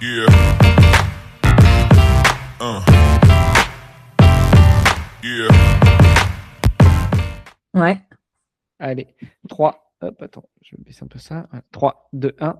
Yeah. Yeah. Ouais. Allez, 3. Hop, attends, je vais baisser un peu ça. 3, 2, 1.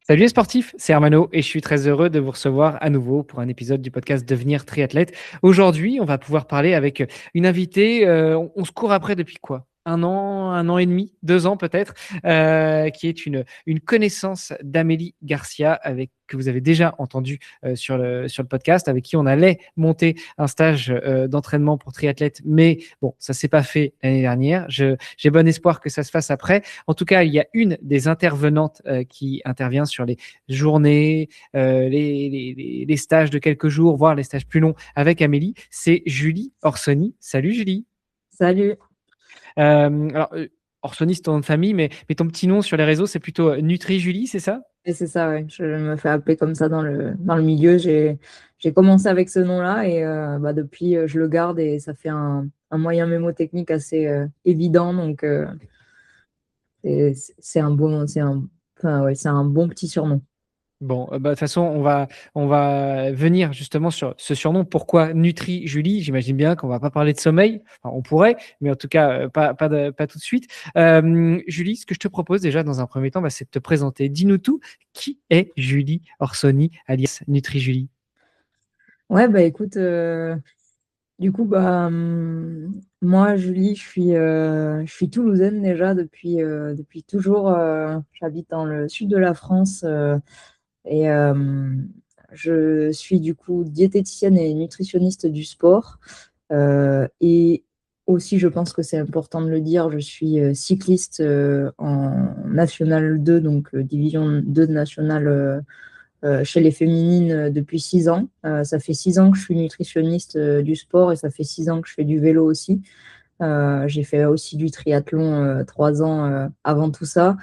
Salut les sportifs, c'est Hermano et je suis très heureux de vous recevoir à nouveau pour un épisode du podcast Devenir triathlète. Aujourd'hui, on va pouvoir parler avec une invitée. On se court après depuis quoi? Un an et demi, 2 ans peut-être, qui est une connaissance d'Amélie Garcia, que vous avez déjà entendu sur le podcast, avec qui on allait monter un stage d'entraînement pour triathlète, mais bon, ça ne s'est pas fait l'année dernière. J'ai bon espoir que ça se fasse après. En tout cas, il y a une des intervenantes qui intervient sur les journées, les stages de quelques jours, voire les stages plus longs avec Amélie. C'est Julie Orsoni. Salut Julie. Salut. Orsoni, c'est ton nom de famille, mais ton petit nom sur les réseaux, c'est plutôt Nutri-Julie, c'est ça? Et c'est ça, ouais. Je me fais appeler comme ça dans le milieu. J'ai commencé avec ce nom-là et depuis, je le garde et ça fait un moyen mémotechnique assez évident. Donc, c'est un bon, enfin, ouais, c'est un bon petit surnom. Bon, de toute façon, on va venir justement sur ce surnom. Pourquoi Nutri-Julie? J'imagine bien qu'on ne va pas parler de sommeil. Enfin, on pourrait, mais en tout cas, pas tout de suite. Julie, ce que je te propose déjà dans un premier temps, c'est de te présenter. Dis-nous tout. Qui est Julie Orsoni, alias Nutri-Julie? Ouais, bah écoute, du coup, moi, Julie, je suis toulousaine déjà depuis toujours. J'habite dans le sud de la France. Et je suis du coup diététicienne et nutritionniste du sport. Et aussi, je pense que c'est important de le dire, je suis cycliste en National 2, donc division 2 de National chez les féminines depuis 6 ans. Ça fait 6 ans que je suis nutritionniste du sport et ça fait 6 ans que je fais du vélo aussi. J'ai fait aussi du triathlon 3 ans avant tout ça.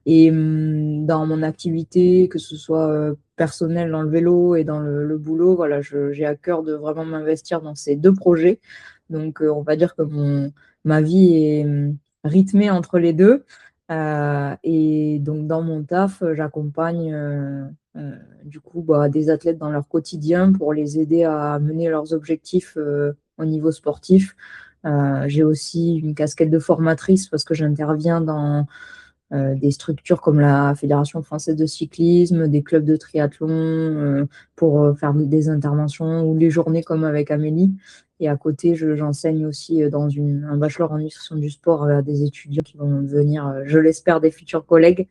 Et dans mon activité, que ce soit personnelle dans le vélo et dans le boulot, voilà, j'ai à cœur de vraiment m'investir dans ces deux projets. Donc, on va dire que ma vie est rythmée entre les deux. Et donc, dans mon taf, j'accompagne du coup des athlètes dans leur quotidien pour les aider à mener leurs objectifs au niveau sportif. J'ai aussi une casquette de formatrice parce que j'interviens dans des structures comme la Fédération française de cyclisme, des clubs de triathlon pour faire des interventions ou les journées comme avec Amélie. Et à côté, j'enseigne aussi dans un bachelor en nutrition du sport à des étudiants qui vont devenir, je l'espère, des futurs collègues.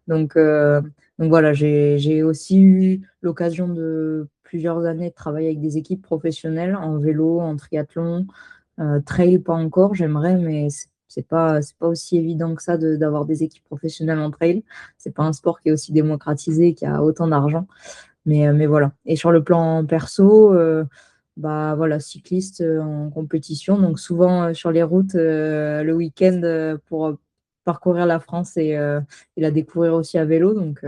Donc, euh, donc voilà, j'ai aussi eu l'occasion de plusieurs années de travailler avec des équipes professionnelles en vélo, en triathlon, trail pas encore, j'aimerais, mais c'est pas aussi évident que ça d'avoir des équipes professionnelles en trail. C'est pas un sport qui est aussi démocratisé, qui a autant d'argent. Mais voilà. Et sur le plan perso, voilà, cycliste en compétition, donc souvent sur les routes le week-end pour parcourir la France et la découvrir aussi à vélo. Donc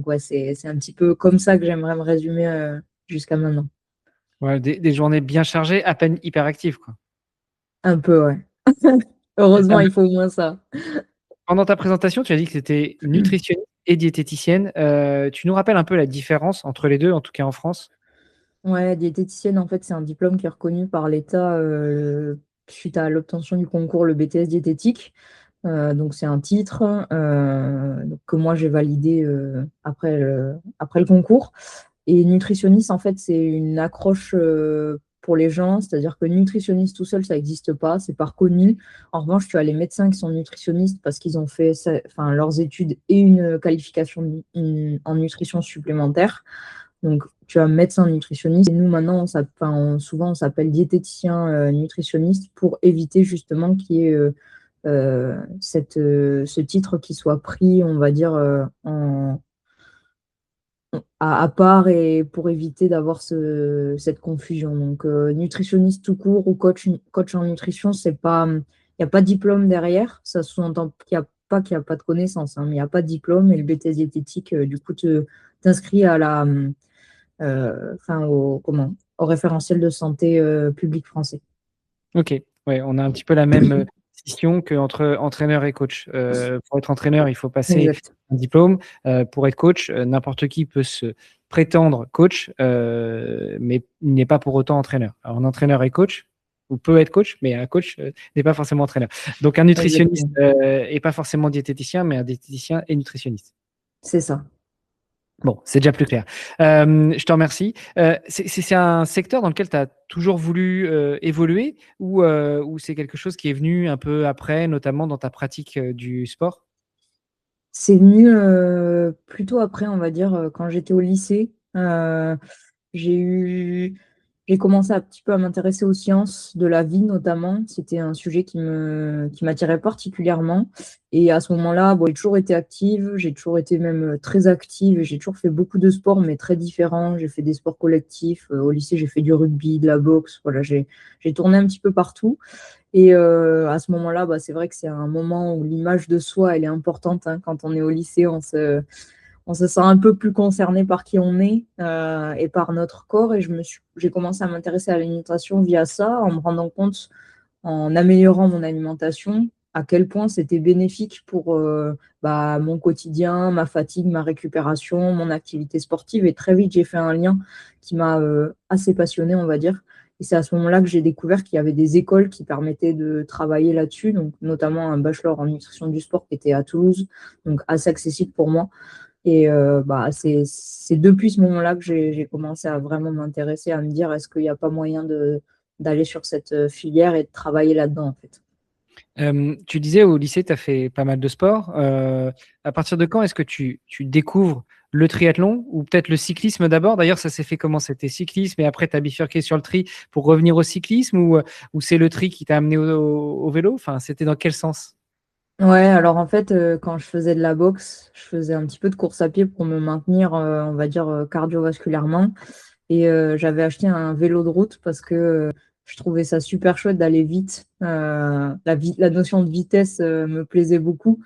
ouais, c'est un petit peu comme ça que j'aimerais me résumer jusqu'à maintenant. Ouais, des journées bien chargées, à peine hyperactives, quoi. Un peu, ouais. Heureusement, il faut au moins ça. Pendant ta présentation, tu as dit que tu étais nutritionniste et diététicienne. Tu nous rappelles un peu la différence entre les deux, en tout cas en France? Ouais, diététicienne, en fait, c'est un diplôme qui est reconnu par l'État suite à l'obtention du concours, le BTS diététique. Donc, c'est un titre donc, que moi, j'ai validé après le concours. Et nutritionniste, en fait, c'est une accroche pour les gens, c'est-à-dire que nutritionniste tout seul, ça n'existe pas, c'est pas reconnu. En revanche, tu as les médecins qui sont nutritionnistes parce qu'ils ont fait enfin, leurs études et une qualification en nutrition supplémentaire. Donc, tu as médecin nutritionniste et nous, maintenant, souvent, on s'appelle diététicien nutritionniste pour éviter justement qu'il y ait ce titre qui soit pris, on va dire, à part et pour éviter d'avoir cette confusion. Donc, nutritionniste tout court ou coach en nutrition, il n'y a pas de diplôme derrière. Ça sous-entend qu'il n'y a pas de connaissances, hein, mais il n'y a pas de diplôme. Et le BTS diététique, du coup, t'inscrit au référentiel de santé public français. Ok, ouais, on a un petit peu la même diététicien qu'entre entraîneur et coach. Pour être entraîneur, il faut passer Exact. un diplôme. Pour être coach, n'importe qui peut se prétendre coach, mais il n'est pas pour autant entraîneur. Alors, un entraîneur est coach, ou peut être coach, mais un coach n'est pas forcément entraîneur. Donc, un nutritionniste Exactement. n'est pas forcément diététicien, mais un diététicien est nutritionniste. C'est ça. Bon, c'est déjà plus clair. Je te remercie. C'est un secteur dans lequel tu as toujours voulu évoluer ou c'est quelque chose qui est venu un peu après, notamment dans ta pratique du sport? C'est venu plutôt après, on va dire, quand j'étais au lycée. J'ai eu, j'ai commencé un petit peu à m'intéresser aux sciences de la vie notamment. C'était un sujet qui m'attirait particulièrement. Et à ce moment-là, bon, j'ai toujours été active, j'ai toujours été même très active. J'ai toujours fait beaucoup de sports, mais très différents. J'ai fait des sports collectifs. Au lycée, j'ai fait du rugby, de la boxe. Voilà, j'ai tourné un petit peu partout. Et à ce moment-là, bah, c'est vrai que c'est un moment où l'image de soi, elle est importante, hein. Quand on est au lycée, on se sent un peu plus concerné par qui on est et par notre corps. Et j'ai commencé à m'intéresser à l'alimentation via ça, en me rendant compte, en améliorant mon alimentation, à quel point c'était bénéfique pour bah, mon quotidien, ma fatigue, ma récupération, mon activité sportive. Et très vite, j'ai fait un lien qui m'a assez passionné, on va dire. Et c'est à ce moment-là que j'ai découvert qu'il y avait des écoles qui permettaient de travailler là-dessus, donc notamment un bachelor en nutrition du sport qui était à Toulouse, donc assez accessible pour moi. Et bah, c'est depuis ce moment-là que j'ai commencé à vraiment m'intéresser, à me dire est-ce qu'il n'y a pas moyen d'aller sur cette filière et de travailler là-dedans, en fait. Tu disais au lycée, tu as fait pas mal de sport. À partir de quand est-ce que tu découvres le triathlon ou peut-être le cyclisme d'abord? D'ailleurs, ça s'est fait comment? C'était cyclisme et après tu as bifurqué sur le tri pour revenir au cyclisme ou c'est le tri qui t'a amené au vélo? Enfin, c'était dans quel sens? Ouais, alors en fait, quand je faisais de la boxe, je faisais un petit peu de course à pied pour me maintenir, on va dire, cardiovasculairement. Et j'avais acheté un vélo de route parce que je trouvais ça super chouette d'aller vite. La notion de vitesse me plaisait beaucoup.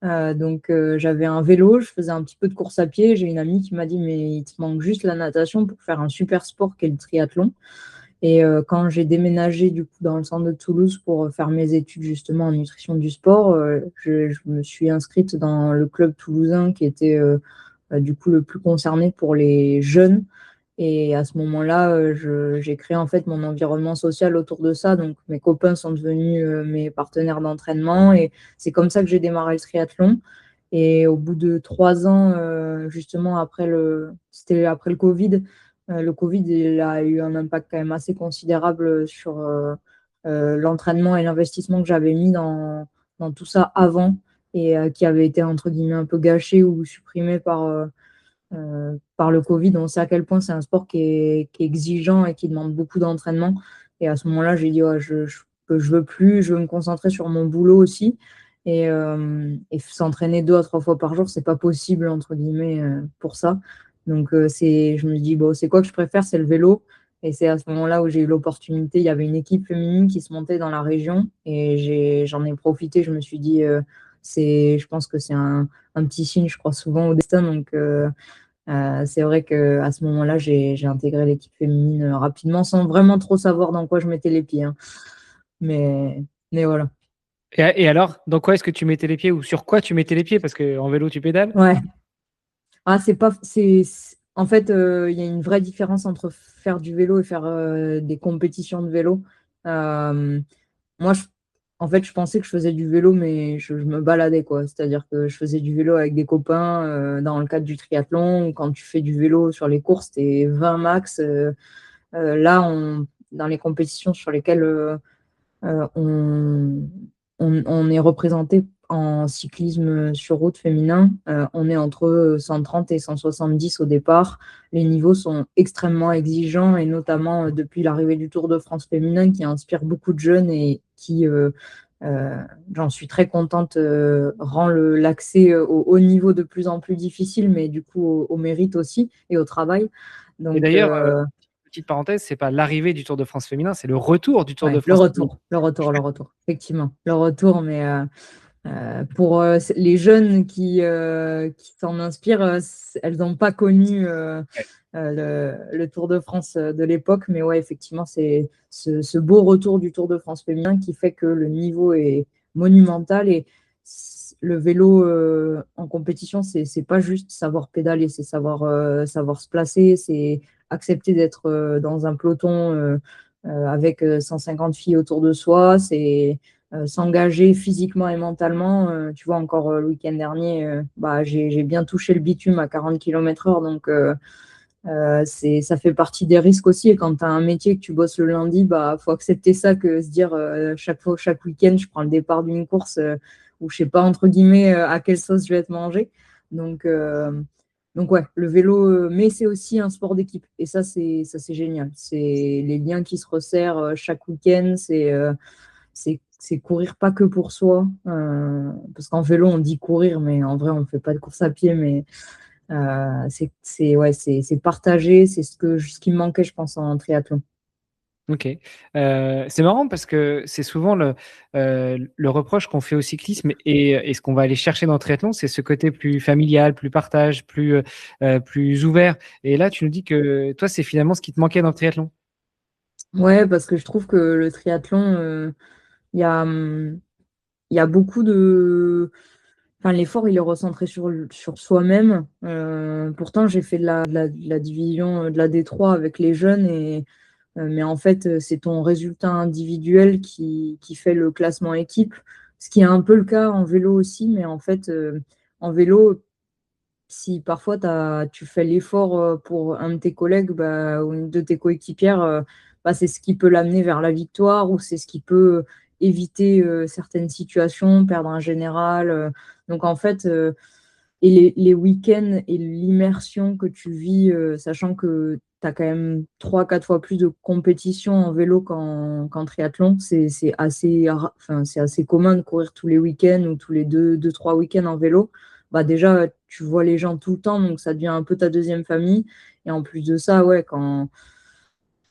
Donc j'avais un vélo, je faisais un petit peu de course à pied. J'ai une amie qui m'a dit, mais il te manque juste la natation pour faire un super sport qu'est le triathlon. Et quand j'ai déménagé du coup dans le centre de Toulouse pour faire mes études justement en nutrition du sport, je me suis inscrite dans le club toulousain qui était du coup le plus concerné pour les jeunes. Et à ce moment-là, j'ai créé en fait mon environnement social autour de ça. Donc mes copains sont devenus mes partenaires d'entraînement et c'est comme ça que j'ai démarré le triathlon. Et au bout de 3 ans, justement c'était après le Covid, il a eu un impact quand même assez considérable sur l'entraînement et l'investissement que j'avais mis dans tout ça avant et qui avait été entre guillemets un peu gâché ou supprimé par le Covid. On sait à quel point c'est un sport qui est exigeant et qui demande beaucoup d'entraînement. Et à ce moment-là, j'ai dit, ouais, je veux plus, je veux me concentrer sur mon boulot aussi. Et s'entraîner 2 à 3 fois par jour, c'est pas possible, entre guillemets, pour ça. Donc, je me dis, bon, c'est quoi que je préfère? C'est le vélo. Et c'est à ce moment-là où j'ai eu l'opportunité. Il y avait une équipe féminine qui se montait dans la région et j'en ai profité. Je me suis dit, je pense que c'est un petit signe, je crois souvent au destin. Donc, c'est vrai qu'à ce moment-là, j'ai intégré l'équipe féminine rapidement, sans vraiment trop savoir dans quoi je mettais les pieds, hein. Mais, mais voilà. Et alors, dans quoi est-ce que tu mettais les pieds ou sur quoi tu mettais les pieds? Parce qu'en vélo, tu pédales. Ouais. Ah, c'est pas, en fait, il y a une vraie différence entre faire du vélo et faire des compétitions de vélo. Euh, Moi, en fait, je pensais que je faisais du vélo, mais je me baladais, quoi. C'est-à-dire que je faisais du vélo avec des copains dans le cadre du triathlon. Ou quand tu fais du vélo sur les courses, t'es 20 max. Là, dans les compétitions sur lesquelles euh, on, on est représenté en cyclisme sur route féminin, on est entre 130 et 170 au départ. Les niveaux sont extrêmement exigeants et notamment depuis l'arrivée du Tour de France féminin qui inspire beaucoup de jeunes et qui, j'en suis très contente, rend l'accès au haut niveau de plus en plus difficile, mais du coup au mérite aussi et au travail. Et Donc, d'ailleurs, petite parenthèse, c'est pas l'arrivée du Tour de France féminin, c'est le retour du Tour ouais, de France féminin. le retour, effectivement, le retour, mais pour les jeunes qui s'en inspirent, elles n'ont pas connu le Tour de France de l'époque, mais ouais, effectivement, c'est ce beau retour du Tour de France féminin qui fait que le niveau est monumental. Et le vélo en compétition, c'est pas juste savoir pédaler, c'est savoir se placer, c'est accepter d'être dans un peloton avec 150 filles autour de soi, c'est s'engager physiquement et mentalement. Tu vois, encore le week-end dernier, bah, j'ai bien touché le bitume à 40 km/h, donc ça fait partie des risques aussi. Et quand tu as un métier que tu bosses le lundi, bah faut accepter ça, que se dire chaque week-end, je prends le départ d'une course où je sais pas entre guillemets à quelle sauce je vais être mangé. Donc, euh, donc ouais, le vélo, mais c'est aussi un sport d'équipe. Et ça c'est génial. C'est les liens qui se resserrent chaque week-end. C'est courir pas que pour soi. Parce qu'en vélo, on dit courir, mais en vrai, on fait pas de course à pied. Mais ouais, c'est partagé, c'est ce qui me manquait, je pense, en triathlon. Ok. C'est marrant parce que c'est souvent le reproche qu'on fait au cyclisme et ce qu'on va aller chercher dans le triathlon, c'est ce côté plus familial, plus partage, plus ouvert. Et là, tu nous dis que toi, c'est finalement ce qui te manquait dans le triathlon. Ouais, parce que je trouve que le triathlon, il y a, il y a beaucoup de. Enfin, l'effort, il est recentré sur soi-même. Pourtant, j'ai fait de la division de la D3 avec les jeunes, mais en fait, c'est ton résultat individuel qui fait le classement équipe, ce qui est un peu le cas en vélo aussi, mais en fait, en vélo, si parfois tu fais l'effort pour un de tes collègues ou une de tes coéquipières, bah, c'est ce qui peut l'amener vers la victoire ou c'est ce qui peut éviter certaines situations, perdre un général. Donc en fait, et les week-ends et l'immersion que tu vis, sachant que tu as quand même 3 4 fois plus de compétition en vélo qu'en triathlon, enfin, c'est assez commun de courir tous les week-ends ou tous les 2 3 week-ends en vélo. Bah déjà, tu vois les gens tout le temps, donc ça devient un peu ta deuxième famille. Et en plus de ça, ouais,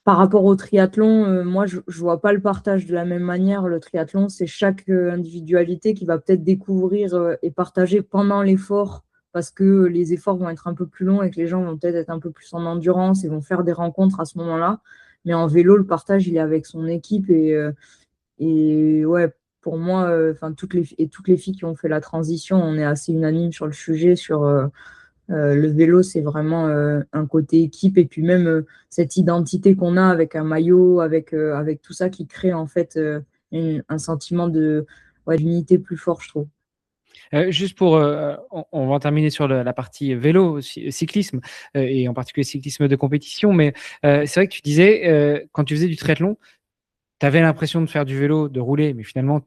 par rapport au triathlon, moi, je ne vois pas le partage de la même manière. Le triathlon, c'est chaque individualité qui va peut-être découvrir et partager pendant l'effort, parce que les efforts vont être un peu plus longs et que les gens vont peut-être être un peu plus en endurance et vont faire des rencontres à ce moment-là. Mais en vélo, le partage, il est avec son équipe. Et ouais, pour moi, enfin, toutes les filles qui ont fait la transition, on est assez unanime sur le sujet, le vélo, c'est vraiment un côté équipe et puis même cette identité qu'on a avec un maillot, avec tout ça qui crée en fait un sentiment ouais, d'unité plus fort, je trouve. Juste pour, on va en terminer sur la partie vélo, cyclisme, et en particulier cyclisme de compétition. Mais c'est vrai que tu disais, quand tu faisais du triathlon, tu avais l'impression de faire du vélo, de rouler, mais finalement,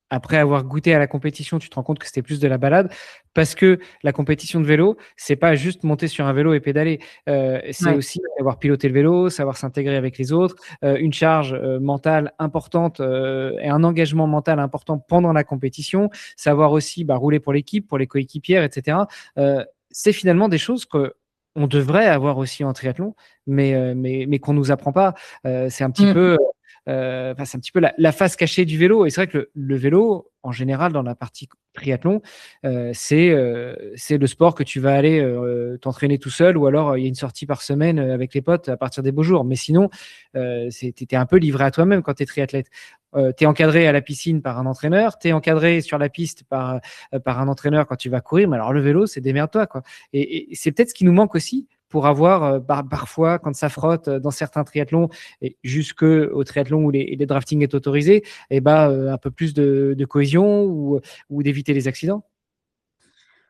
après avoir goûté à la compétition, tu te rends compte que c'était plus de la balade parce que la compétition de vélo, c'est pas juste monter sur un vélo et pédaler. C'est Ouais. aussi savoir piloter le vélo, savoir s'intégrer avec les autres, une charge mentale importante et un engagement mental important pendant la compétition, savoir aussi rouler pour l'équipe, pour les coéquipières, etc. C'est finalement des choses que on devrait avoir aussi en triathlon, mais qu'on nous apprend pas. C'est un petit Mm. peu c'est un petit peu la face cachée du vélo. Et c'est vrai que le vélo, en général, dans la partie triathlon, c'est le sport que tu vas aller t'entraîner tout seul ou alors il y a une sortie par semaine avec les potes à partir des beaux jours. Mais sinon, tu es un peu livré à toi-même quand tu es triathlète. Tu es encadré à la piscine par un entraîneur, tu es encadré sur la piste par un entraîneur quand tu vas courir. Mais alors le vélo, c'est démerde-toi, quoi. Et c'est peut-être ce qui nous manque aussi pour avoir parfois, quand ça frotte dans certains triathlons, et jusqu'au triathlon où les drafting est autorisé, et un peu plus de cohésion ou d'éviter les accidents.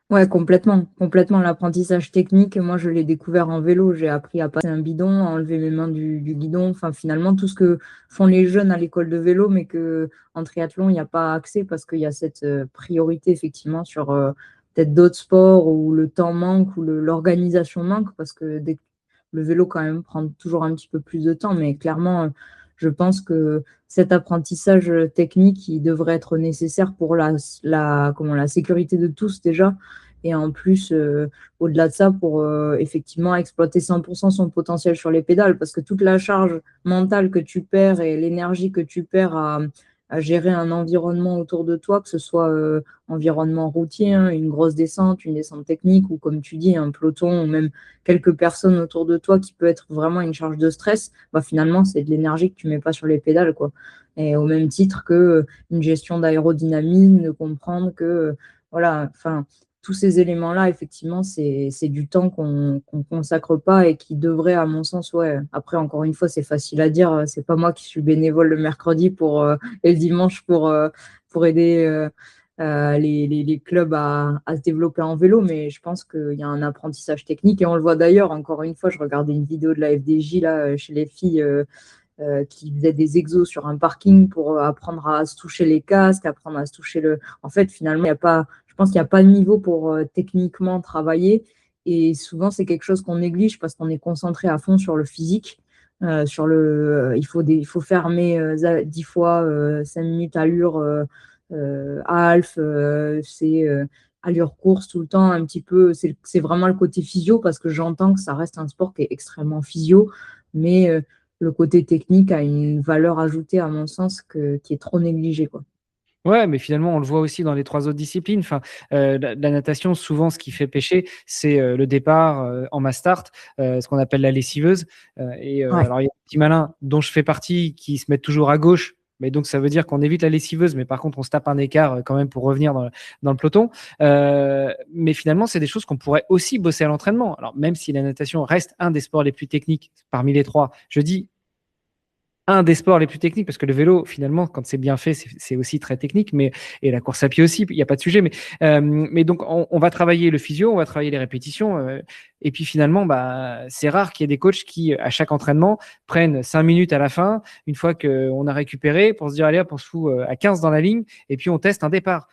Ouais, complètement. Complètement. L'apprentissage technique, moi, je l'ai découvert en vélo. J'ai appris à passer un bidon, à enlever mes mains du guidon. Enfin, finalement, tout ce que font les jeunes à l'école de vélo, mais que en triathlon, il n'y a pas accès parce qu'il y a cette priorité, effectivement, sur peut-être d'autres sports où le temps manque, où l'organisation manque, parce que le vélo, quand même, prend toujours un petit peu plus de temps. Mais clairement, je pense que cet apprentissage technique, il devrait être nécessaire pour la sécurité de tous déjà. Et en plus, au-delà de ça, pour effectivement exploiter 100% son potentiel sur les pédales, parce que toute la charge mentale que tu perds et l'énergie que tu perds à gérer un environnement autour de toi, que ce soit environnement routier, hein, une grosse descente, une descente technique, ou comme tu dis, un peloton, ou même quelques personnes autour de toi qui peut être vraiment une charge de stress, bah, finalement, c'est de l'énergie que tu mets pas sur les pédales, quoi. Et au même titre que une gestion d'aérodynamisme, de comprendre que, voilà, enfin, tous ces éléments-là, effectivement, c'est du temps qu'on consacre pas et qui devrait, à mon sens, ouais. Après, encore une fois, c'est facile à dire. C'est pas moi qui suis bénévole le mercredi et le dimanche pour aider les clubs à se développer en vélo, mais je pense qu'il y a un apprentissage technique et on le voit d'ailleurs. Encore une fois, je regardais une vidéo de la FDJ là, chez les filles qui faisaient des exos sur un parking pour apprendre à se toucher les casques, apprendre à se toucher le. En fait, finalement, il y a pas. Je pense qu'il n'y a pas de niveau pour techniquement travailler. Et souvent, c'est quelque chose qu'on néglige parce qu'on est concentré à fond sur le physique. Il faut fermer 10 fois 5 minutes allure half, c'est allure course tout le temps, un petit peu. C'est vraiment le côté physio parce que j'entends que ça reste un sport qui est extrêmement physio, mais le côté technique a une valeur ajoutée, à mon sens, qui est trop négligée, quoi. Ouais, mais finalement, on le voit aussi dans les 3 autres disciplines. Enfin, la natation, souvent, ce qui fait pêcher, c'est, le départ, en mass start, ce qu'on appelle la lessiveuse, Ouais. alors il y a des petits malins, dont je fais partie, qui se mettent toujours à gauche, mais donc ça veut dire qu'on évite la lessiveuse, mais par contre, on se tape un écart, quand même pour revenir dans le peloton. Mais finalement, c'est des choses qu'on pourrait aussi bosser à l'entraînement. Alors même si la natation reste un des sports les plus techniques parmi les 3, je dis un des sports les plus techniques, parce que le vélo, finalement, quand c'est bien fait, c'est aussi très technique, mais, et la course à pied aussi, il n'y a pas de sujet. Mais donc, on va travailler le physio, on va travailler les répétitions. Et puis finalement, bah, c'est rare qu'il y ait des coachs qui, à chaque entraînement, prennent 5 minutes à la fin, une fois qu'on a récupéré, pour se dire, allez hop, on se fout à 15 dans la ligne, et puis on teste un départ.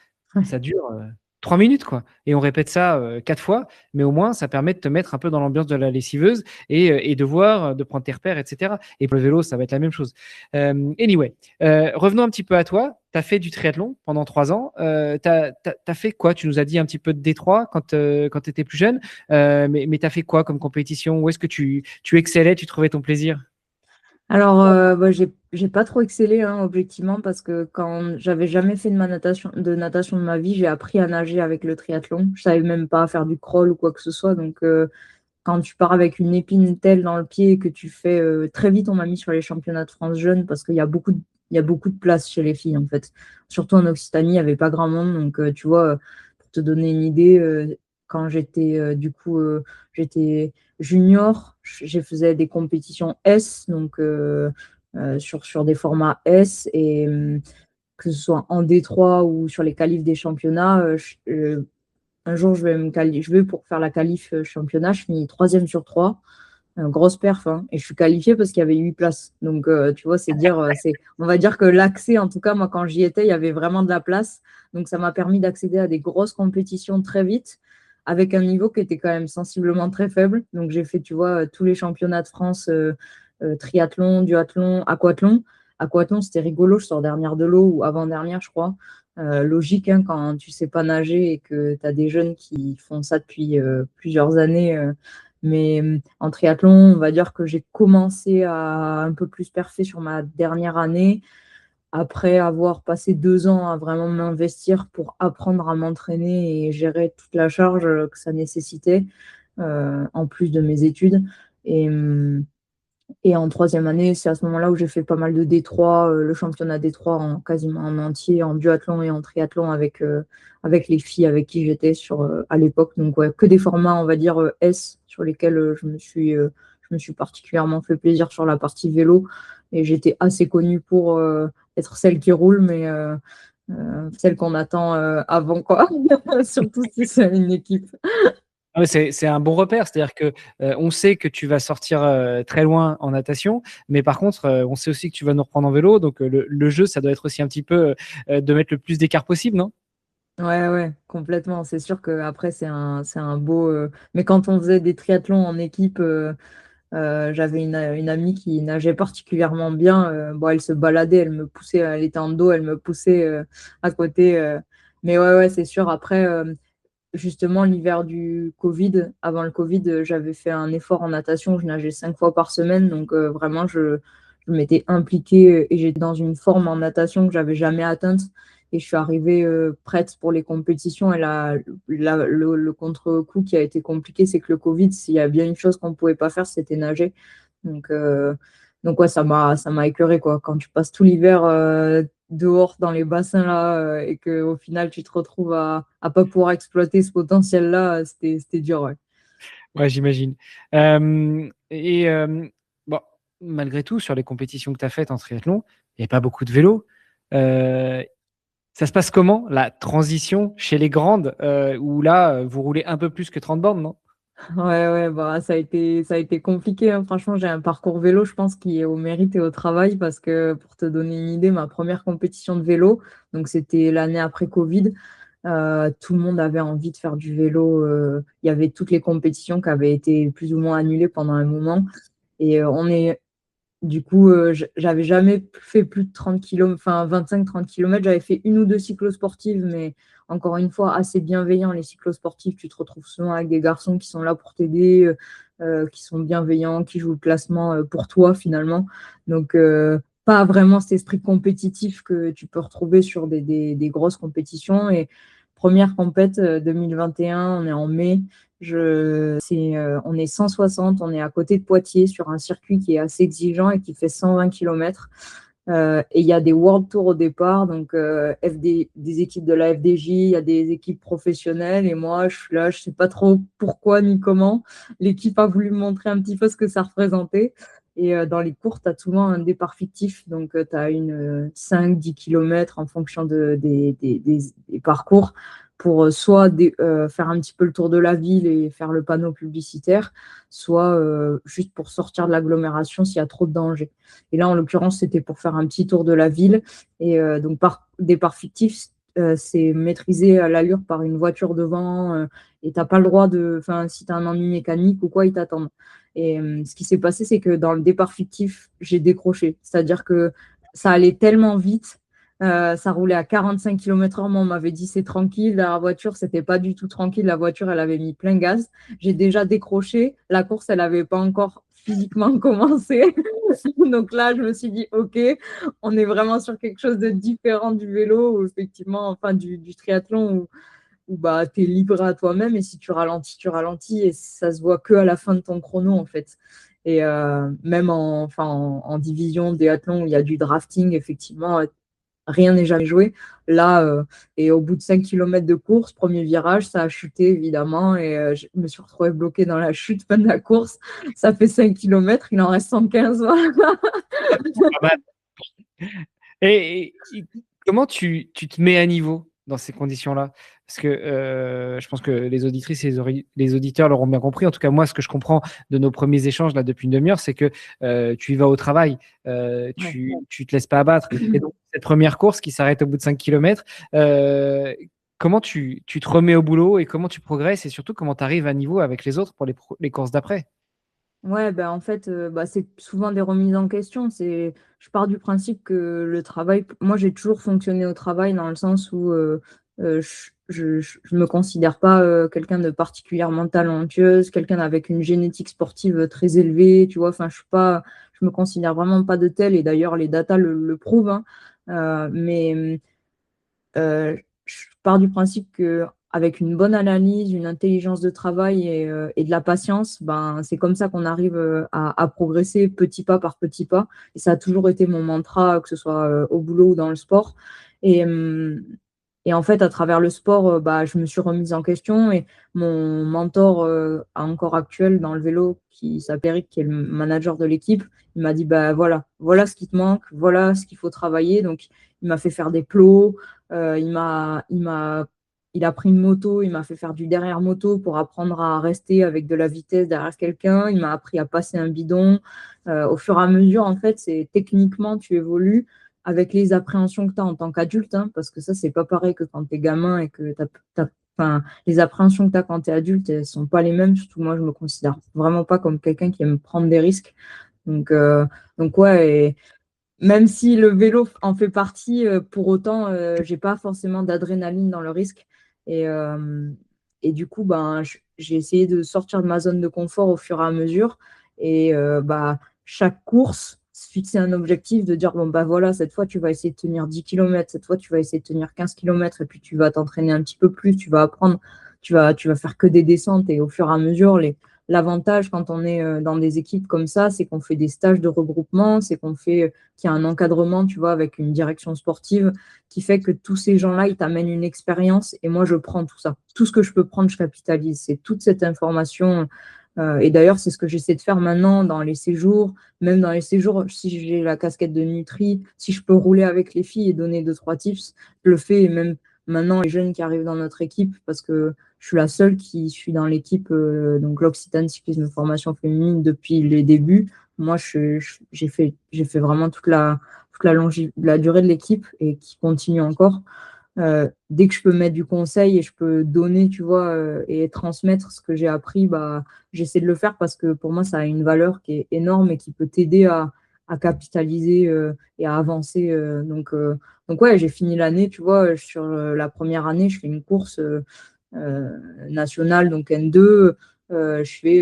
Ça dure 3 minutes, quoi. Et on répète ça 4 fois, mais au moins, ça permet de te mettre un peu dans l'ambiance de la lessiveuse et de voir, de prendre tes repères, etc. Et pour le vélo, ça va être la même chose. Anyway, revenons un petit peu à toi. Tu as fait du triathlon pendant 3 ans. Tu as fait quoi? Tu nous as dit un petit peu de Détroit quand tu étais plus jeune. Mais tu as fait quoi comme compétition? Où est-ce que tu excellais, tu trouvais ton plaisir? Alors, bah, j'ai pas trop excellé, hein, objectivement, parce que quand j'avais jamais fait de natation de ma vie, j'ai appris à nager avec le triathlon. Je savais même pas faire du crawl ou quoi que ce soit. Donc, quand tu pars avec une épine telle dans le pied et que tu fais très vite, on m'a mis sur les championnats de France jeunes parce qu'il y a beaucoup de place chez les filles, en fait. Surtout en Occitanie, il n'y avait pas grand monde. Donc, tu vois, pour te donner une idée, quand j'étais junior, j'ai faisais des compétitions S, donc sur des formats S, et que ce soit en D3 ou sur les qualifs des championnats, un jour, je vais pour faire la qualif championnat, je finis troisième sur trois, grosse perf, hein, et je suis qualifiée parce qu'il y avait 8 places. Donc, tu vois, on va dire que l'accès, en tout cas, moi, quand j'y étais, il y avait vraiment de la place. Donc, ça m'a permis d'accéder à des grosses compétitions très vite, avec un niveau qui était quand même sensiblement très faible. Donc, j'ai fait, tu vois, tous les championnats de France, triathlon, duathlon, aquathlon. Aquathlon, c'était rigolo, je sors dernière de l'eau ou avant-dernière, je crois. Logique, hein, quand tu sais pas nager et que tu as des jeunes qui font ça depuis plusieurs années. Mais en triathlon, on va dire que j'ai commencé à un peu plus perfer sur ma dernière année, après avoir passé 2 ans à vraiment m'investir pour apprendre à m'entraîner et gérer toute la charge que ça nécessitait, en plus de mes études. Et, et en troisième année, c'est à ce moment-là où j'ai fait pas mal de D3, le championnat D3 quasiment en entier, en duathlon et en triathlon avec les filles avec qui j'étais à l'époque. Donc, ouais, que des formats, on va dire, S, sur lesquels je me suis particulièrement fait plaisir sur la partie vélo. Et j'étais assez connue pour être celle qui roule, mais celle qu'on attend avant, quoi. Surtout si c'est une équipe. Ah ouais, c'est un bon repère, c'est-à-dire que on sait que tu vas sortir très loin en natation, mais par contre, on sait aussi que tu vas nous reprendre en vélo. Donc, le jeu, ça doit être aussi un petit peu de mettre le plus d'écart possible, non? Ouais, ouais, complètement. C'est sûr qu'après, c'est un beau. Mais quand on faisait des triathlons en équipe, j'avais une amie qui nageait particulièrement bien. Bon, elle se baladait, elle me poussait, elle était en dos, elle me poussait à côté. Mais ouais, ouais, c'est sûr. Après, justement, l'hiver du Covid, avant le Covid, j'avais fait un effort en natation. Je nageais 5 fois par semaine. Donc, vraiment, je m'étais impliquée et j'étais dans une forme en natation que j'avais jamais atteinte. Et je suis arrivée prête pour les compétitions. Et le contre-coup qui a été compliqué, c'est que le Covid, s'il y a bien une chose qu'on ne pouvait pas faire, c'était nager. Donc, euh, donc ouais, ça m'a écœuré, quoi. Quand tu passes tout l'hiver dehors dans les bassins là et qu'au final tu te retrouves à pas pouvoir exploiter ce potentiel-là, c'était dur, ouais. Ouais, j'imagine. Bon, malgré tout, sur les compétitions que tu as faites en triathlon, il n'y a pas beaucoup de vélos. Euh, Ça se passe comment, la transition chez les grandes, où là, vous roulez un peu plus que 30 bornes, non? Ouais, ouais, bah, ça a été compliqué, hein. Franchement, j'ai un parcours vélo, je pense, qui est au mérite et au travail parce que, pour te donner une idée, ma première compétition de vélo, donc c'était l'année après Covid, tout le monde avait envie de faire du vélo. Il y avait toutes les compétitions qui avaient été plus ou moins annulées pendant un moment. Et du coup, j'avais jamais fait plus de 30 km, enfin 25-30 km. J'avais fait une ou deux cyclosportives, mais encore une fois, assez bienveillants. Les cyclosportives, tu te retrouves souvent avec des garçons qui sont là pour t'aider, qui sont bienveillants, qui jouent le classement pour toi finalement. Donc, pas vraiment cet esprit compétitif que tu peux retrouver sur des grosses compétitions. Et première compète 2021, on est en mai. On est 160, on est à côté de Poitiers sur un circuit qui est assez exigeant et qui fait 120 km. Et il y a des World Tours au départ, donc des équipes de la FDJ, il y a des équipes professionnelles, et moi je suis là, je ne sais pas trop pourquoi ni comment. L'équipe a voulu me montrer un petit peu ce que ça représentait. Et dans les cours, tu as souvent un départ fictif, donc tu as une 5-10 km en fonction des parcours pour soit faire un petit peu le tour de la ville et faire le panneau publicitaire, soit juste pour sortir de l'agglomération s'il y a trop de danger. Et là, en l'occurrence, c'était pour faire un petit tour de la ville. Et donc, par départ fictif, c'est maîtrisé à l'allure par une voiture devant. Et tu n'as pas le droit de. Enfin, si tu as un ennui mécanique ou quoi, ils t'attendent. Et ce qui s'est passé, c'est que dans le départ fictif, j'ai décroché. C'est-à-dire que ça allait tellement vite. Ça roulait à 45 km/h. Moi, on m'avait dit c'est tranquille. La voiture, c'était pas du tout tranquille. La voiture, elle avait mis plein gaz. J'ai déjà décroché. La course, elle n'avait pas encore physiquement commencé. Donc là, je me suis dit, OK, on est vraiment sur quelque chose de différent du vélo, ou effectivement, enfin du triathlon, où bah, tu es libre à toi-même, et si tu ralentis, et ça se voit que à la fin de ton chrono, en fait. Et même en division déathlon, où il y a du drafting, effectivement, rien n'est jamais joué. Là, et au bout de 5 km de course, premier virage, ça a chuté évidemment. Et je me suis retrouvée bloquée dans la chute fin de la course. Ça fait 5 km, il en reste 115. Pas mal. Et comment tu te mets à niveau dans ces conditions-là? Parce que je pense que les auditrices et les auditeurs l'auront bien compris. En tout cas, moi, ce que je comprends de nos premiers échanges là depuis une demi-heure, c'est que tu y vas au travail, Ouais. tu te laisses pas abattre. Et donc, cette première course qui s'arrête au bout de 5 km, comment tu te remets au boulot et comment tu progresses et surtout comment tu arrives à niveau avec les autres pour les courses d'après? Ouais, ben en fait, bah, c'est souvent des remises en question. Je pars du principe que le travail, moi j'ai toujours fonctionné au travail dans le sens où je me considère pas quelqu'un de particulièrement talentueuse, quelqu'un avec une génétique sportive très élevée, tu vois. Enfin, je me considère vraiment pas de tel, et d'ailleurs les datas le prouvent, hein. Mais euh, je pars du principe que avec une bonne analyse, une intelligence de travail et de la patience, ben, c'est comme ça qu'on arrive à progresser petit pas par petit pas. Et ça a toujours été mon mantra, que ce soit au boulot ou dans le sport. Et, euh, et en fait, à travers le sport, bah, je me suis remise en question, et mon mentor encore actuel dans le vélo, qui s'appelle Eric, qui est le manager de l'équipe, il m'a dit, bah, voilà ce qui te manque, voilà ce qu'il faut travailler. Donc, il m'a fait faire des plots. Il a pris une moto, il m'a fait faire du derrière moto pour apprendre à rester avec de la vitesse derrière quelqu'un. Il m'a appris à passer un bidon. Au fur et à mesure, en fait, c'est techniquement, tu évolues avec les appréhensions que tu as en tant qu'adulte, hein, parce que ça, c'est pas pareil que quand tu es gamin et que enfin, les appréhensions que tu as quand tu es adulte, elles sont pas les mêmes. Surtout moi, je me considère vraiment pas comme quelqu'un qui aime prendre des risques. Donc, euh, donc ouais, et même si le vélo en fait partie, pour autant, j'ai pas forcément d'adrénaline dans le risque. Et, euh, et du coup, ben, j'ai essayé de sortir de ma zone de confort au fur et à mesure. Et bah, chaque course, se fixer un objectif, de dire, bon, bah voilà, cette fois, tu vas essayer de tenir 10 km, cette fois, tu vas essayer de tenir 15 km, et puis tu vas t'entraîner un petit peu plus, tu vas apprendre, tu vas faire que des descentes, et au fur et à mesure, l'avantage quand on est dans des équipes comme ça, c'est qu'on fait des stages de regroupement, c'est qu'il y a un encadrement, tu vois, avec une direction sportive qui fait que tous ces gens-là, ils t'amènent une expérience et moi, je prends tout ça. Tout ce que je peux prendre, je capitalise. C'est toute cette information. Et d'ailleurs, c'est ce que j'essaie de faire maintenant dans les séjours. Même dans les séjours, si j'ai la casquette de Nutri, si je peux rouler avec les filles et donner deux, trois tips, je le fais. Et même maintenant, les jeunes qui arrivent dans notre équipe, parce que je suis la seule qui suis dans l'équipe, donc l'Occitane Cyclisme Formation Féminine depuis les débuts. Moi, j'ai fait vraiment la durée de l'équipe et qui continue encore. Dès que je peux mettre du conseil et je peux donner, tu vois, et transmettre ce que j'ai appris, bah, j'essaie de le faire parce que pour moi, ça a une valeur qui est énorme et qui peut t'aider à capitaliser et à avancer. Donc ouais, j'ai fini l'année, tu vois, sur la première année, je fais une course nationale, donc N2. Je fais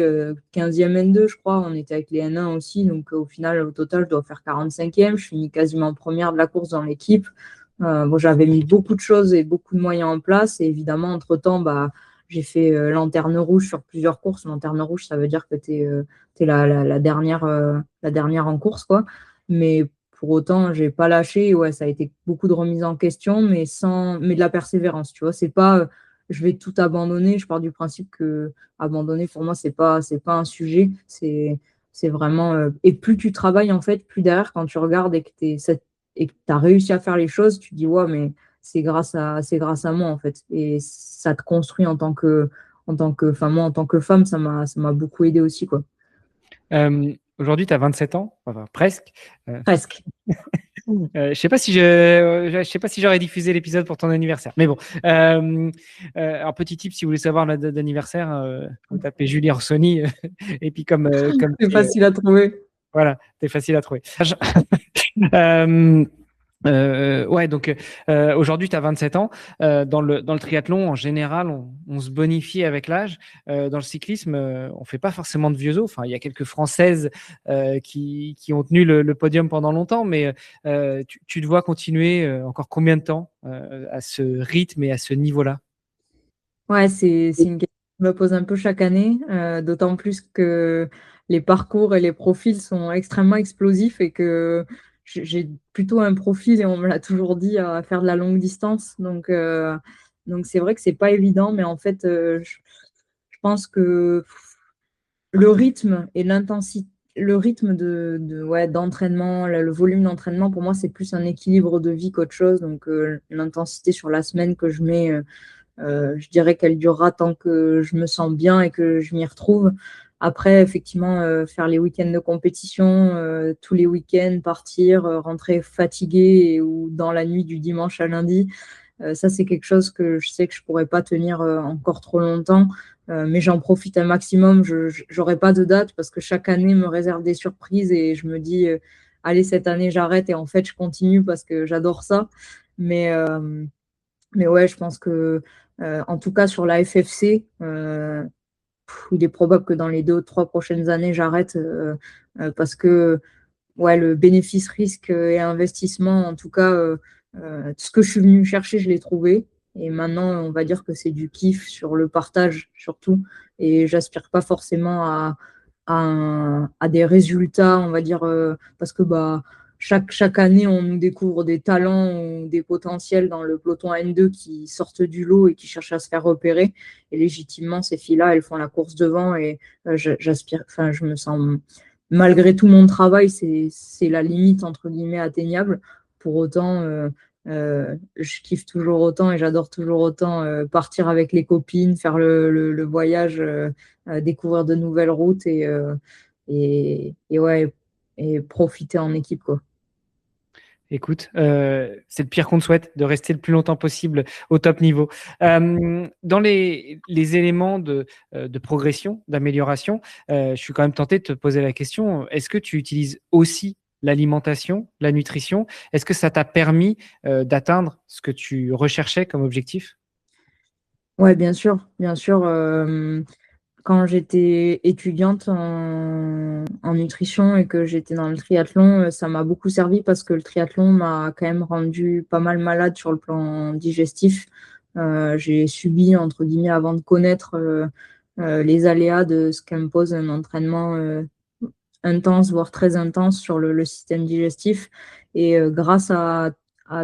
15e N2, je crois. On était avec les N1 aussi. Donc, au final, au total, je dois faire 45e. Je finis quasiment première de la course dans l'équipe. Bon, j'avais mis beaucoup de choses et beaucoup de moyens en place. Et évidemment, entre-temps, bah, j'ai fait lanterne rouge sur plusieurs courses. Lanterne rouge, ça veut dire que tu es la dernière en course, quoi. Mais pour autant, j'ai pas lâché. Et ouais, ça a été beaucoup de remise en question, mais de la persévérance. Tu vois, c'est pas je vais tout abandonner. Je pars du principe que abandonner, pour moi, c'est pas un sujet. C'est vraiment. Et plus tu travailles, en fait, plus derrière, quand tu regardes et que tu as réussi à faire les choses, tu te dis, ouais, mais c'est grâce à moi, en fait. Et ça te construit enfin, moi, en tant que femme, ça m'a beaucoup aidé aussi, quoi. Aujourd'hui, tu as 27 ans, enfin, presque. Presque. Je sais pas si je sais pas si j'aurais diffusé l'épisode pour ton anniversaire, mais bon. Un petit tip si vous voulez savoir la date d'anniversaire, vous tapez Julie Orsoni et puis comme C'est facile à trouver. voilà, c'est facile à trouver. Euh, ouais, donc aujourd'hui, tu as 27 ans. Dans le triathlon, en général, on se bonifie avec l'âge. Dans le cyclisme, on ne fait pas forcément de vieux os. Enfin, il y a quelques Françaises qui ont tenu le podium pendant longtemps, mais tu te vois continuer encore combien de temps à ce rythme et à ce niveau-là? Ouais, c'est une question que je me pose un peu chaque année, d'autant plus que les parcours et les profils sont extrêmement explosifs et que j'ai plutôt un profil, et on me l'a toujours dit, à faire de la longue distance. Donc c'est vrai que c'est pas évident, mais en fait, je pense que le rythme et l'intensité, le rythme ouais, d'entraînement, le volume d'entraînement, pour moi, c'est plus un équilibre de vie qu'autre chose. Donc l'intensité sur la semaine que je mets. Je dirais qu'elle durera tant que je me sens bien et que je m'y retrouve. Après, effectivement, faire les week-ends de compétition, tous les week-ends, partir, rentrer fatigué ou dans la nuit du dimanche à lundi, ça, c'est quelque chose que je sais que je ne pourrais pas tenir encore trop longtemps. Mais j'en profite un maximum. Je n'aurai pas de date parce que chaque année me réserve des surprises et je me dis, allez, cette année, j'arrête et en fait, je continue parce que j'adore ça. Mais, euh, mais ouais, je pense que, en tout cas, sur la FFC, il est probable que dans les 2 ou 3 prochaines années, j'arrête parce que ouais, le bénéfice-risque et investissement, en tout cas, ce que je suis venu chercher, je l'ai trouvé. Et maintenant, on va dire que c'est du kiff sur le partage surtout. Et j'aspire pas forcément à des résultats, on va dire, parce que bah, chaque année, on nous découvre des talents ou des potentiels dans le peloton N2 qui sortent du lot et qui cherchent à se faire repérer. Et légitimement, ces filles-là, elles font la course devant et j'aspire, enfin, je me sens, malgré tout mon travail, c'est la limite, entre guillemets, atteignable. Pour autant, je kiffe toujours autant et j'adore toujours autant partir avec les copines, faire le voyage, découvrir de nouvelles routes et ouais, et profiter en équipe, quoi. Écoute, c'est le pire qu'on te souhaite, de rester le plus longtemps possible au top niveau. Dans les éléments de progression, d'amélioration, je suis quand même tenté de te poser la question, est-ce que tu utilises aussi l'alimentation, la nutrition? Est-ce que ça t'a permis d'atteindre ce que tu recherchais comme objectif? Ouais, bien sûr, bien sûr. Quand j'étais étudiante en nutrition et que j'étais dans le triathlon, ça m'a beaucoup servi parce que le triathlon m'a quand même rendu pas mal malade sur le plan digestif. J'ai subi, entre guillemets, avant de connaître les aléas de ce qu'impose un entraînement intense, voire très intense sur le système digestif. Et grâce à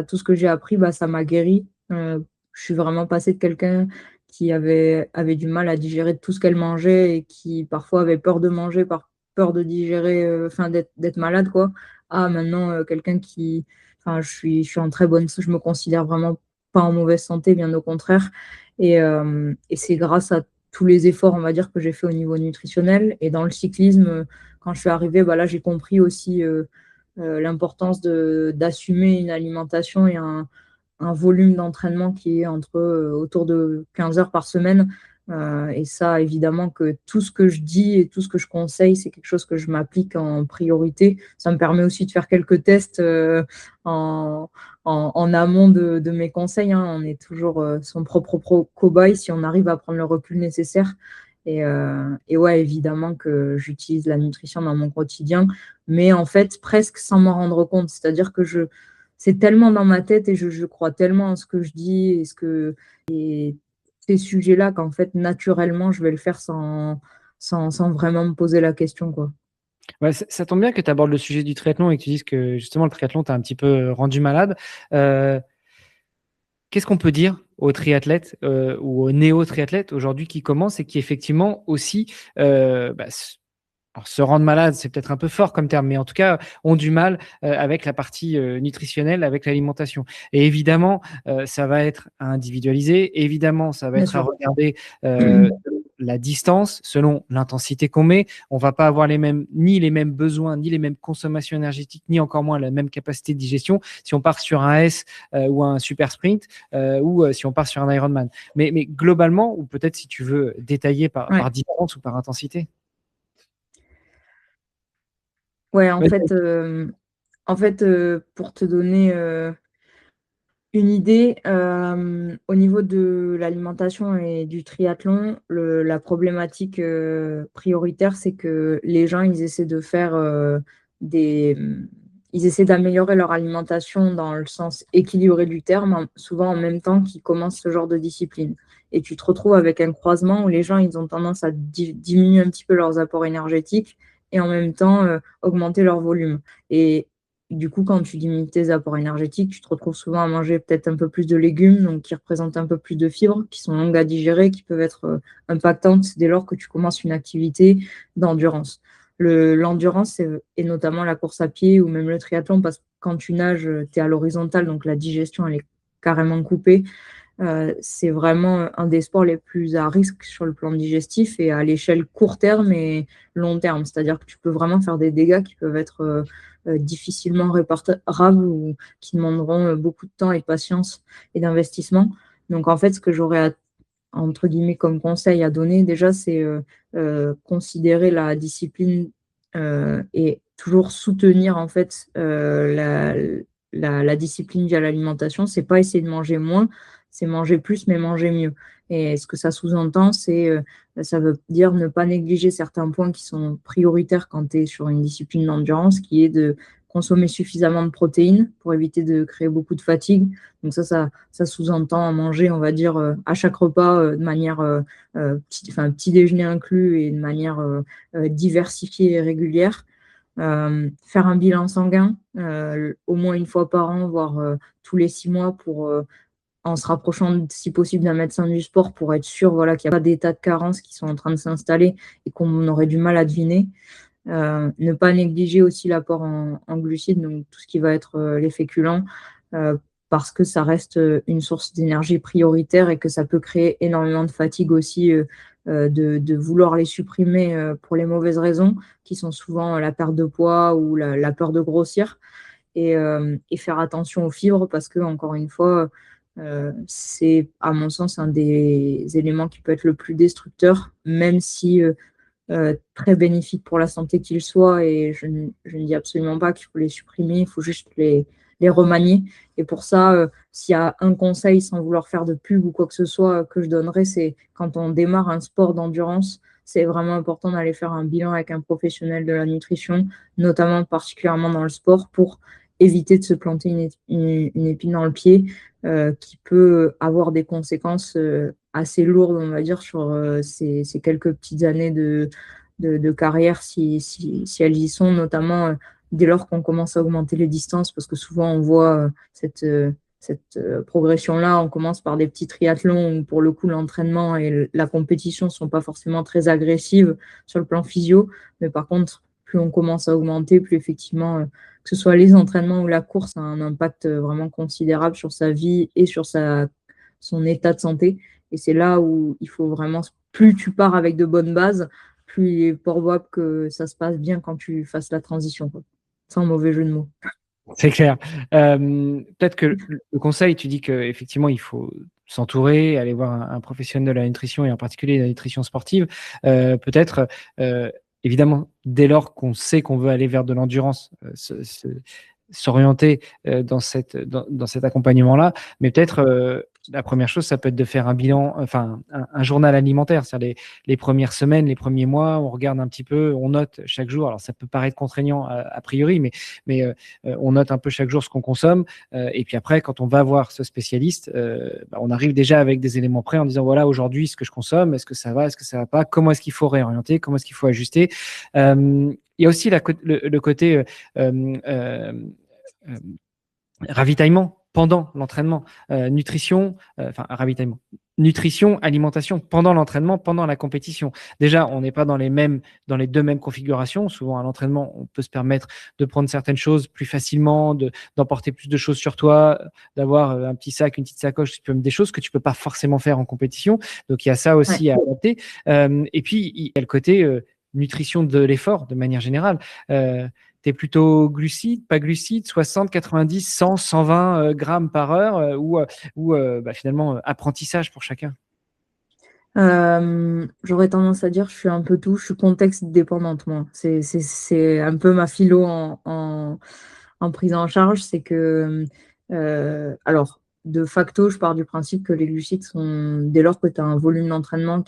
tout ce que j'ai appris, bah, ça m'a guéri. Je suis vraiment passée de quelqu'un qui avait du mal à digérer tout ce qu'elle mangeait et qui parfois avait peur de manger par peur de digérer, enfin d'être malade, quoi. À maintenant, quelqu'un qui, enfin, je suis en très bonne, je me considère vraiment pas en mauvaise santé, bien au contraire. Et c'est grâce à tous les efforts, on va dire, que j'ai fait au niveau nutritionnel. Et dans le cyclisme, quand je suis arrivée, bah là, j'ai compris aussi l'importance d'assumer une alimentation et un volume d'entraînement qui est autour de 15 heures par semaine. Et ça, évidemment, que tout ce que je dis et tout ce que je conseille, c'est quelque chose que je m'applique en priorité. Ça me permet aussi de faire quelques tests en amont de mes conseils, hein. On est toujours son propre cobaye si on arrive à prendre le recul nécessaire. Et ouais, évidemment que j'utilise la nutrition dans mon quotidien, mais en fait, presque sans m'en rendre compte. C'est-à-dire que c'est tellement dans ma tête et je crois tellement en ce que je dis et ces sujets-là qu'en fait, naturellement, je vais le faire sans vraiment me poser la question, quoi. Ouais, ça tombe bien que tu abordes le sujet du triathlon et que tu dises que justement le triathlon t'a un petit peu rendu malade. Qu'est-ce qu'on peut dire aux triathlètes ou aux néo-triathlètes aujourd'hui qui commencent et qui effectivement aussi alors, se rendre malade, c'est peut-être un peu fort comme terme, mais en tout cas, ont du mal avec la partie nutritionnelle, avec l'alimentation. Et évidemment, ça va être à individualiser. Évidemment, ça va Bien être à sûr. regarder la distance selon l'intensité qu'on met. On va pas avoir ni les mêmes besoins, ni les mêmes consommations énergétiques, ni encore moins la même capacité de digestion si on part sur un S ou un super sprint ou si on part sur un Ironman. Mais globalement, ou peut-être si tu veux détailler Ouais. par distance ou par intensité. Ouais, Vas-y. pour te donner une idée, au niveau de l'alimentation et du triathlon, la problématique prioritaire, c'est que les gens, ils essaient de faire des... Ils essaient d'améliorer leur alimentation dans le sens équilibré du terme, souvent en même temps qu'ils commencent ce genre de discipline. Et tu te retrouves avec un croisement où les gens, ils ont tendance à diminuer un petit peu leurs apports énergétiques et en même temps augmenter leur volume. Et du coup, quand tu limites tes apports énergétiques, tu te retrouves souvent à manger peut-être un peu plus de légumes, donc qui représentent un peu plus de fibres, qui sont longues à digérer, qui peuvent être impactantes dès lors que tu commences une activité d'endurance. L'endurance, et notamment la course à pied ou même le triathlon, parce que quand tu nages, tu es à l'horizontale, donc la digestion, elle est carrément coupée. C'est vraiment un des sports les plus à risque sur le plan digestif et à l'échelle court terme et long terme. C'est-à-dire que tu peux vraiment faire des dégâts qui peuvent être difficilement réparables ou qui demanderont beaucoup de temps et de patience et d'investissement. Donc en fait, ce que j'aurais entre guillemets comme conseil à donner déjà, c'est considérer la discipline et toujours soutenir en fait la discipline via l'alimentation. C'est pas essayer de manger moins, c'est manger plus, mais manger mieux. Et ce que ça sous-entend, ça veut dire ne pas négliger certains points qui sont prioritaires quand tu es sur une discipline d'endurance, qui est de consommer suffisamment de protéines pour éviter de créer beaucoup de fatigue. Donc ça sous-entend manger, on va dire, à chaque repas de manière, petit déjeuner inclus et de manière diversifiée et régulière. Faire un bilan sanguin au moins une fois par an, voire tous les 6 mois en se rapprochant, si possible, d'un médecin du sport pour être sûr voilà, qu'il n'y a pas d'état de carence qui sont en train de s'installer et qu'on aurait du mal à deviner. Ne pas négliger aussi l'apport en glucides, donc tout ce qui va être les féculents, euh, parce que ça reste une source d'énergie prioritaire et que ça peut créer énormément de fatigue aussi de vouloir les supprimer pour les mauvaises raisons, qui sont souvent la perte de poids ou la peur de grossir. Et faire attention aux fibres parce que, encore une fois, c'est à mon sens un des éléments qui peut être le plus destructeur, même si très bénéfique pour la santé qu'il soit. Et je ne dis absolument pas qu'il faut les supprimer, il faut juste les remanier. Et pour ça, s'il y a un conseil, sans vouloir faire de pub ou quoi que ce soit, que je donnerais, c'est quand on démarre un sport d'endurance, c'est vraiment important d'aller faire un bilan avec un professionnel de la nutrition, notamment particulièrement dans le sport, pour éviter de se planter une épine dans le pied qui peut avoir des conséquences assez lourdes, on va dire, sur ces quelques petites années de carrière, si elles y sont, notamment dès lors qu'on commence à augmenter les distances, parce que souvent on voit cette progression-là. On commence par des petits triathlons où pour le coup l'entraînement et la compétition ne sont pas forcément très agressives sur le plan physio, mais par contre, plus on commence à augmenter, plus effectivement, que ce soit les entraînements ou la course, a un impact vraiment considérable sur sa vie et sur son état de santé. Et c'est là où il faut vraiment, plus tu pars avec de bonnes bases, plus il est probable que ça se passe bien quand tu fasses la transition, quoi. Sans mauvais jeu de mots. C'est clair. Peut-être que le conseil, tu dis qu'effectivement, il faut s'entourer, aller voir un professionnel de la nutrition et en particulier de la nutrition sportive. Peut-être, évidemment, dès lors qu'on sait qu'on veut aller vers de l'endurance, s'orienter dans cet accompagnement-là, mais peut-être la première chose, ça peut être de faire un bilan, enfin un journal alimentaire, c'est-à-dire les premières semaines, les premiers mois, on regarde un petit peu, on note chaque jour. Alors ça peut paraître contraignant a priori, mais on note un peu chaque jour ce qu'on consomme. Et puis après, quand on va voir ce spécialiste, on arrive déjà avec des éléments prêts en disant voilà, aujourd'hui, ce que je consomme, est-ce que ça va, est-ce que ça va pas, comment est-ce qu'il faut réorienter, comment est-ce qu'il faut ajuster. Il y a aussi le côté euh, ravitaillement pendant l'entraînement, nutrition, enfin ravitaillement, nutrition, alimentation pendant l'entraînement, pendant la compétition. Déjà, on n'est pas dans les deux mêmes configurations. Souvent, à l'entraînement, on peut se permettre de prendre certaines choses plus facilement, d'emporter plus de choses sur toi, d'avoir un petit sac, une petite sacoche, des choses que tu peux pas forcément faire en compétition. Donc, il y a ça Ouais. aussi à adapter. Et puis, il y a le côté nutrition de l'effort, de manière générale. Tu es plutôt glucides, pas glucides, 60, 90, 100, 120 grammes par heure ou finalement apprentissage pour chacun. J'aurais tendance à dire je suis un peu tout, je suis contexte dépendante, moi. C'est un peu ma philo en prise en charge, c'est que, alors, de facto, je pars du principe que les glucides sont, dès lors que tu as un volume d'entraînement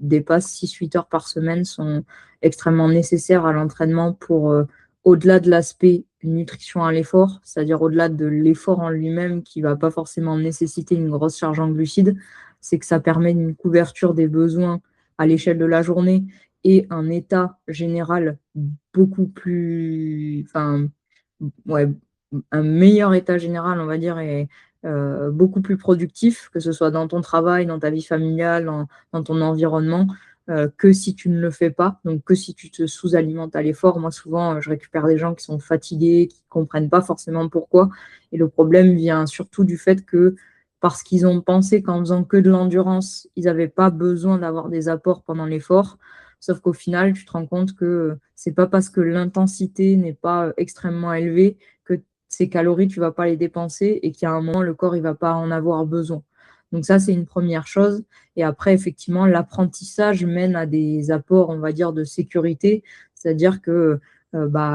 dépasse 6-8 heures par semaine, sont extrêmement nécessaires à l'entraînement pour, au-delà de l'aspect nutrition à l'effort, c'est-à-dire au-delà de l'effort en lui-même qui va pas forcément nécessiter une grosse charge en glucides, c'est que ça permet une couverture des besoins à l'échelle de la journée et un état général beaucoup plus, enfin, ouais, un meilleur état général, on va dire, et beaucoup plus productif, que ce soit dans ton travail, dans ta vie familiale, dans ton environnement, que si tu ne le fais pas, donc que si tu te sous-alimentes à l'effort. Moi, souvent, je récupère des gens qui sont fatigués, qui ne comprennent pas forcément pourquoi. Et le problème vient surtout du fait que parce qu'ils ont pensé qu'en faisant que de l'endurance, ils n'avaient pas besoin d'avoir des apports pendant l'effort. Sauf qu'au final, tu te rends compte que c'est pas parce que l'intensité n'est pas extrêmement élevée que ces calories, tu vas pas les dépenser et qu'à un moment, le corps, il va pas en avoir besoin. Donc ça, c'est une première chose. Et après, effectivement, l'apprentissage mène à des apports, on va dire, de sécurité. C'est-à-dire que,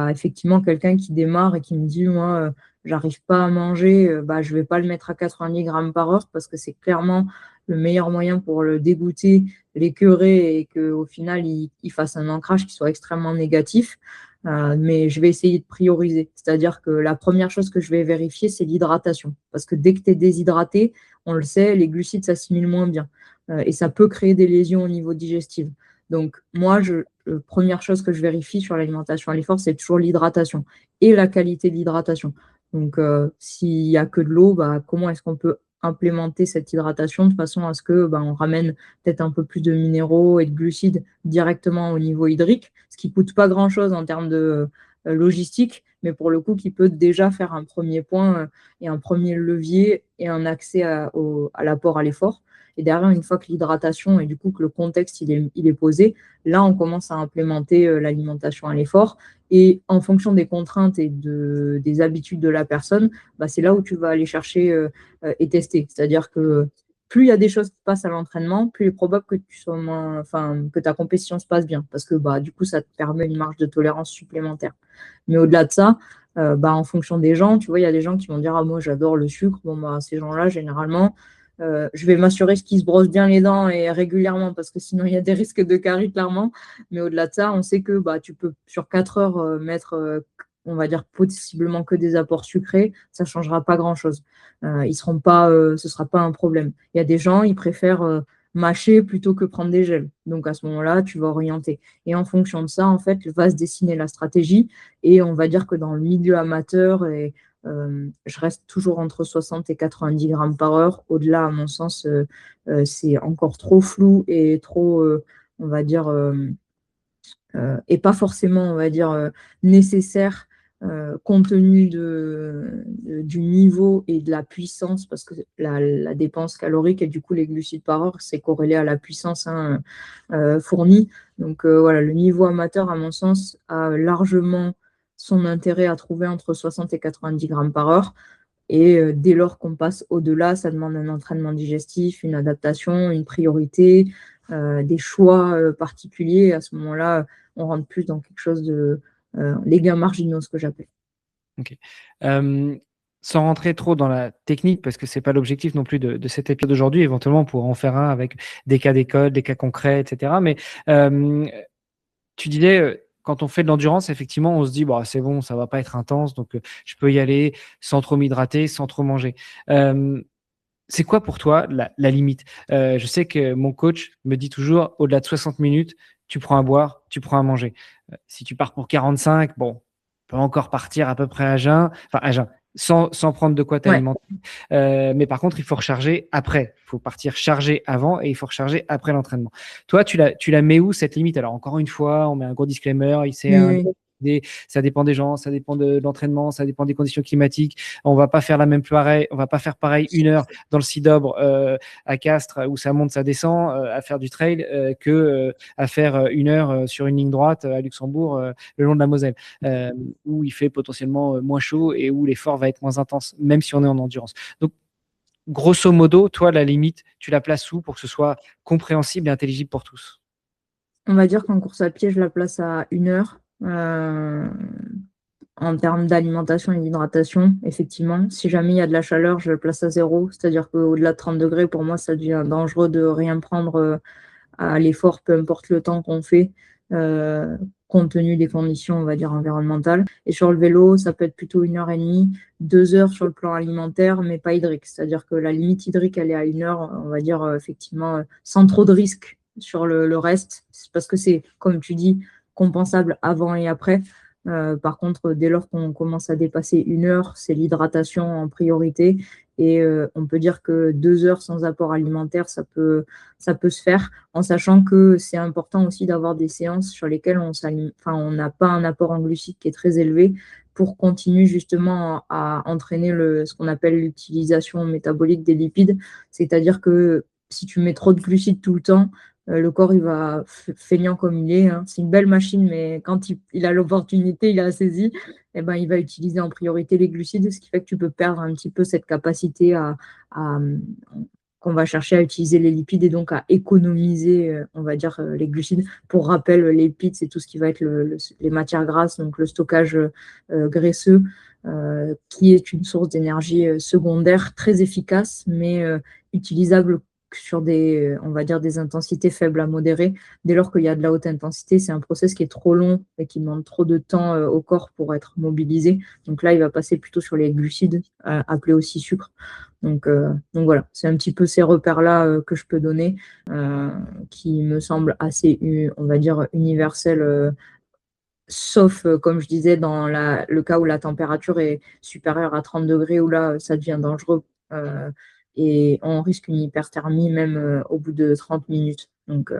effectivement, quelqu'un qui démarre et qui me dit, moi, j'arrive pas à manger, je vais pas le mettre à 90 grammes par heure parce que c'est clairement le meilleur moyen pour le dégoûter, l'écœurer et qu'au final, il fasse un ancrage qui soit extrêmement négatif. Mais je vais essayer de prioriser. C'est-à-dire que la première chose que je vais vérifier, c'est l'hydratation. Parce que dès que tu es déshydraté, on le sait, les glucides s'assimilent moins bien. Et ça peut créer des lésions au niveau digestif. Donc, moi, première chose que je vérifie sur l'alimentation à l'effort, c'est toujours l'hydratation et la qualité de l'hydratation. Donc, s'il n'y a que de l'eau, comment est-ce qu'on peut implémenter cette hydratation de façon à ce que on ramène peut-être un peu plus de minéraux et de glucides directement au niveau hydrique, ce qui ne coûte pas grand-chose en termes de logistique, mais pour le coup, qui peut déjà faire un premier point et un premier levier et un accès à l'apport à l'effort. Et derrière, une fois que l'hydratation et du coup que le contexte il est posé, là, on commence à implémenter l'alimentation à l'effort. Et en fonction des contraintes et des habitudes de la personne, c'est là où tu vas aller chercher et tester. C'est-à-dire que plus il y a des choses qui passent à l'entraînement, plus il est probable que que ta compétition se passe bien. Parce que du coup, ça te permet une marge de tolérance supplémentaire. Mais au-delà de ça, En fonction des gens, tu vois, il y a des gens qui vont dire ah moi j'adore le sucre. Bon bah ces gens-là généralement, je vais m'assurer qu'ils se brossent bien les dents et régulièrement parce que sinon il y a des risques de caries clairement. Mais au-delà de ça, on sait que tu peux sur 4 heures mettre, on va dire possiblement que des apports sucrés, ça changera pas grand-chose. Ils seront pas, ce sera pas un problème. Il y a des gens, ils préfèrent mâcher plutôt que prendre des gels. Donc à ce moment-là, tu vas orienter. Et en fonction de ça, en fait, va se dessiner la stratégie. Et on va dire que dans le milieu amateur, je reste toujours entre 60 et 90 grammes par heure. Au-delà, à mon sens, c'est encore trop flou et trop, on va dire, et pas forcément, on va dire, nécessaire compte tenu du niveau et de la puissance, parce que la dépense calorique et du coup les glucides par heure, c'est corrélé à la puissance fournie. Donc voilà, le niveau amateur, à mon sens, a largement son intérêt à trouver entre 60 et 90 grammes par heure. Et dès lors qu'on passe au-delà, ça demande un entraînement digestif, une adaptation, une priorité, des choix particuliers. À ce moment-là, on rentre plus dans quelque chose de les gains marginaux, ce que j'appelle. Ok. Sans rentrer trop dans la technique, parce que c'est pas l'objectif non plus de cet épisode d'aujourd'hui, éventuellement on pourra en faire un avec des cas d'école, des cas concrets, etc. Mais tu disais, quand on fait de l'endurance, effectivement, on se dit, bah, c'est bon, ça va pas être intense, donc je peux y aller sans trop m'hydrater, sans trop manger. C'est quoi pour toi la limite? Je sais que mon coach me dit toujours, au-delà de 60 minutes, tu prends à boire, tu prends à manger. Si tu pars pour 45, bon, tu peux encore partir à peu près à jeun, sans prendre de quoi Ouais. t'alimenter. Mais par contre, il faut recharger après. Il faut partir chargé avant et il faut recharger après l'entraînement. Toi, tu la mets où cette limite? Alors, encore une fois, on met un gros disclaimer, Oui, oui. ça dépend des gens, ça dépend de l'entraînement, ça dépend des conditions climatiques. On va pas faire on va pas faire pareil 1 heure dans le Cidobre à Castres où ça monte, ça descend, à faire du trail que à faire 1 heure sur une ligne droite à Luxembourg le long de la Moselle, où il fait potentiellement moins chaud et où l'effort va être moins intense, même si on est en endurance. Donc, grosso modo, toi, la limite, tu la places où pour que ce soit compréhensible et intelligible pour tous? On va dire qu'en course à pied, je la place à 1 heure. En termes d'alimentation et d'hydratation, effectivement, si jamais il y a de la chaleur, je le place à 0. C'est-à-dire qu'au-delà de 30 degrés, pour moi, ça devient dangereux de rien prendre à l'effort, peu importe le temps qu'on fait, euh, compte tenu des conditions, on va dire, environnementales. Et sur le vélo, ça peut être plutôt 1 heure et demie, 2 heures sur le plan alimentaire, mais pas hydrique. C'est-à-dire que la limite hydrique, elle est à 1 heure, on va dire, effectivement, sans trop de risques sur le reste, parce que c'est, comme tu dis, compensable avant et après. Par contre, dès lors qu'on commence à dépasser 1 heure, c'est l'hydratation en priorité. Et on peut dire que 2 heures sans apport alimentaire, ça peut se faire, en sachant que c'est important aussi d'avoir des séances sur lesquelles on n'a pas un apport en glucides qui est très élevé pour continuer justement à entraîner ce qu'on appelle l'utilisation métabolique des lipides. C'est-à-dire que si tu mets trop de glucides tout le temps, le corps, il va feignant comme il est, hein. C'est une belle machine, mais quand il a l'opportunité, il a saisi, eh ben, il va utiliser en priorité les glucides, ce qui fait que tu peux perdre un petit peu cette capacité à, qu'on va chercher à utiliser les lipides et donc à économiser, on va dire, les glucides. Pour rappel, les lipides, c'est tout ce qui va être les matières grasses, donc le stockage graisseux, qui est une source d'énergie secondaire très efficace, mais utilisable sur on va dire, des intensités faibles à modérées. Dès lors qu'il y a de la haute intensité, c'est un process qui est trop long et qui demande trop de temps au corps pour être mobilisé. Donc là, il va passer plutôt sur les glucides, appelés aussi sucre. Donc voilà, c'est un petit peu ces repères-là que je peux donner, qui me semblent assez, on va dire, universels, sauf, comme je disais, dans le cas où la température est supérieure à 30 degrés, où là, ça devient dangereux et on risque une hyperthermie même au bout de 30 minutes. Donc,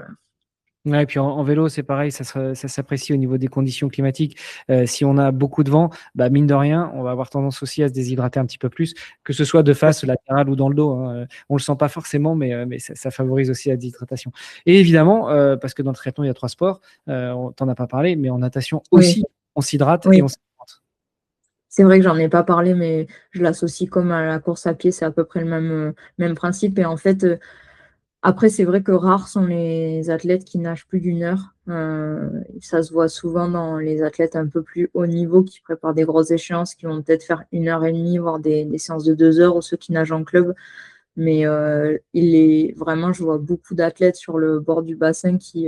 Ouais, et puis en vélo, c'est pareil, ça s'apprécie au niveau des conditions climatiques. Si on a beaucoup de vent, bah, mine de rien, on va avoir tendance aussi à se déshydrater un petit peu plus, que ce soit de face, latérale ou dans le dos, hein. On le sent pas forcément, mais ça favorise aussi la déshydratation. Et évidemment, parce que dans le triathlon, il y a 3 sports, on t'en a pas parlé, mais en natation oui, aussi, on s'hydrate et oui. on s'alimente. C'est vrai que j'en ai pas parlé, mais je l'associe comme à la course à pied, c'est à peu près le même principe. Et en fait, Après, c'est vrai que rares sont les athlètes qui nagent plus d'une heure. Ça se voit souvent dans les athlètes un peu plus haut niveau qui préparent des grosses échéances, qui vont peut-être faire 1 heure et demie, voire des séances de 2 heures, ou ceux qui nagent en club. Mais vraiment, je vois beaucoup d'athlètes sur le bord du bassin qui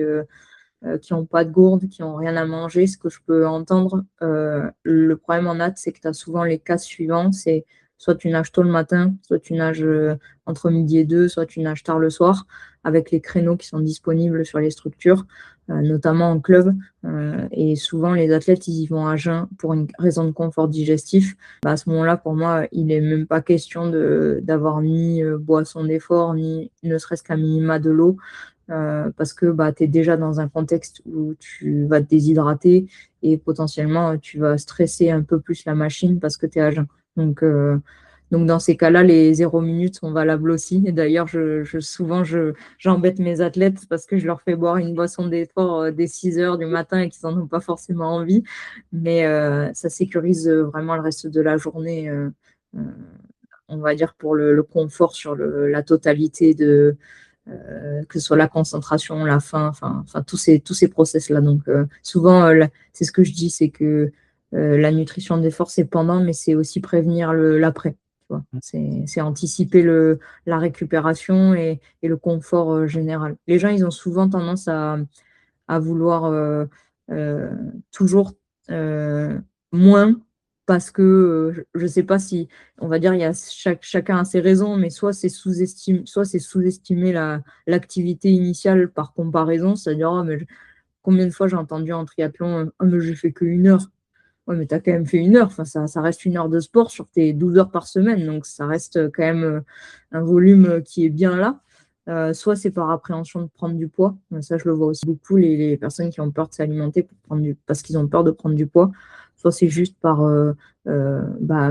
n'ont pas de gourde, qui n'ont rien à manger. Ce que je peux entendre, le problème en natte, c'est que tu as souvent les cas suivants. C'est soit tu nages tôt le matin, soit tu nages entre midi et deux, soit tu nages tard le soir, avec les créneaux qui sont disponibles sur les structures, notamment en club. Et souvent, les athlètes, ils y vont à jeun pour une raison de confort digestif. Bah, à ce moment-là, pour moi, il n'est même pas question d'avoir ni boisson d'effort, ni ne serait-ce qu'un minima de l'eau, parce que bah, tu es déjà dans un contexte où tu vas te déshydrater et potentiellement tu vas stresser un peu plus la machine parce que tu es à jeun. Donc dans ces cas-là, les 0 minutes sont valables aussi. Et d'ailleurs, souvent, j'embête mes athlètes parce que je leur fais boire une boisson d'effort dès 6 heures du matin et qu'ils n'en ont pas forcément envie. Mais ça sécurise vraiment le reste de la journée, euh, on va dire, pour le confort sur la totalité que ce soit la concentration, la faim, enfin tous ces process-là. Donc souvent, c'est ce que je dis, c'est que la nutrition d'effort, c'est pendant, mais c'est aussi prévenir l'après. Tu vois. C'est anticiper la récupération et le confort général. Les gens, ils ont souvent tendance à vouloir euh, toujours euh, moins parce que je ne sais pas si, on va dire, il y a chacun a ses raisons, mais soit c'est sous-estimer l'activité initiale par comparaison, c'est-à-dire, oh, mais combien de fois j'ai entendu en triathlon, oh, mais j'ai fait que 1 heure. Ouais, mais tu as quand même fait 1 heure. Enfin, ça reste 1 heure de sport sur tes 12 heures par semaine. Donc, ça reste quand même un volume qui est bien là. Soit c'est par appréhension de prendre du poids. Ça, je le vois aussi beaucoup, les personnes qui ont peur de s'alimenter parce qu'ils ont peur de prendre du poids. Soit c'est juste par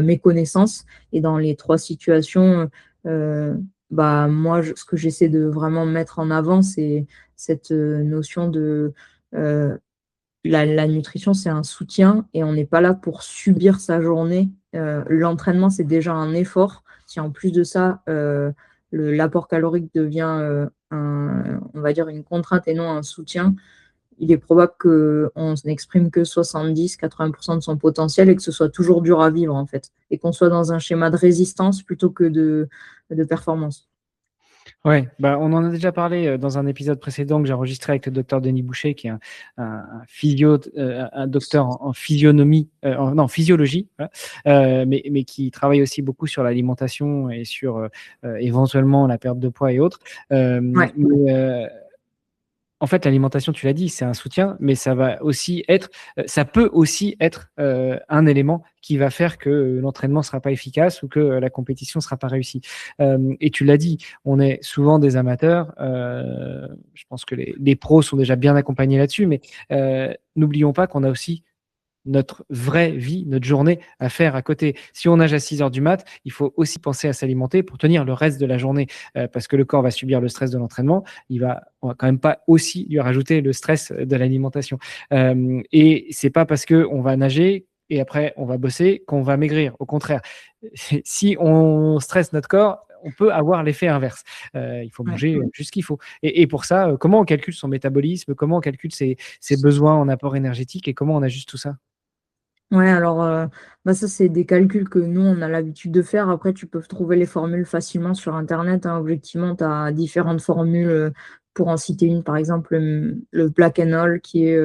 méconnaissance. Et dans les trois situations, moi, ce que j'essaie de vraiment mettre en avant, c'est cette notion de euh, la nutrition, c'est un soutien et on n'est pas là pour subir sa journée. L'entraînement, c'est déjà un effort. Si en plus de ça, l'apport calorique devient, on va dire, une contrainte et non un soutien, il est probable qu'on n'exprime que 70-80% de son potentiel et que ce soit toujours dur à vivre, en fait. Et qu'on soit dans un schéma de résistance plutôt que de performance. Ouais, bah, on en a déjà parlé dans un épisode précédent que j'ai enregistré avec le docteur Denis Boucher, qui est un physio, un docteur en physionomie, non, physiologie, voilà, mais qui travaille aussi beaucoup sur l'alimentation et sur éventuellement la perte de poids et autres. Ouais. En fait, l'alimentation, tu l'as dit, c'est un soutien, mais ça peut aussi être un élément qui va faire que l'entraînement ne sera pas efficace ou que la compétition ne sera pas réussie. Et tu l'as dit, on est souvent des amateurs. Je pense que les pros sont déjà bien accompagnés là-dessus, mais n'oublions pas qu'on a aussi notre vraie vie, notre journée à faire à côté. Si on nage à 6 heures du mat, il faut aussi penser à s'alimenter pour tenir le reste de la journée, parce que le corps va subir le stress de l'entraînement. On va quand même pas aussi lui rajouter le stress de l'alimentation. Et c'est pas parce que on va nager et après on va bosser qu'on va maigrir. Au contraire, si on stresse notre corps, on peut avoir l'effet inverse. Il faut Ouais. manger juste ce qu'il faut. Et pour ça, comment on calcule son métabolisme, comment on calcule ses besoins en apport énergétique et comment on ajuste tout ça? Ouais, alors ça, c'est des calculs que nous, on a l'habitude de faire. Après, tu peux trouver les formules facilement sur Internet, hein. Objectivement, tu as différentes formules. Pour en citer une, par exemple, le Black and All, qui est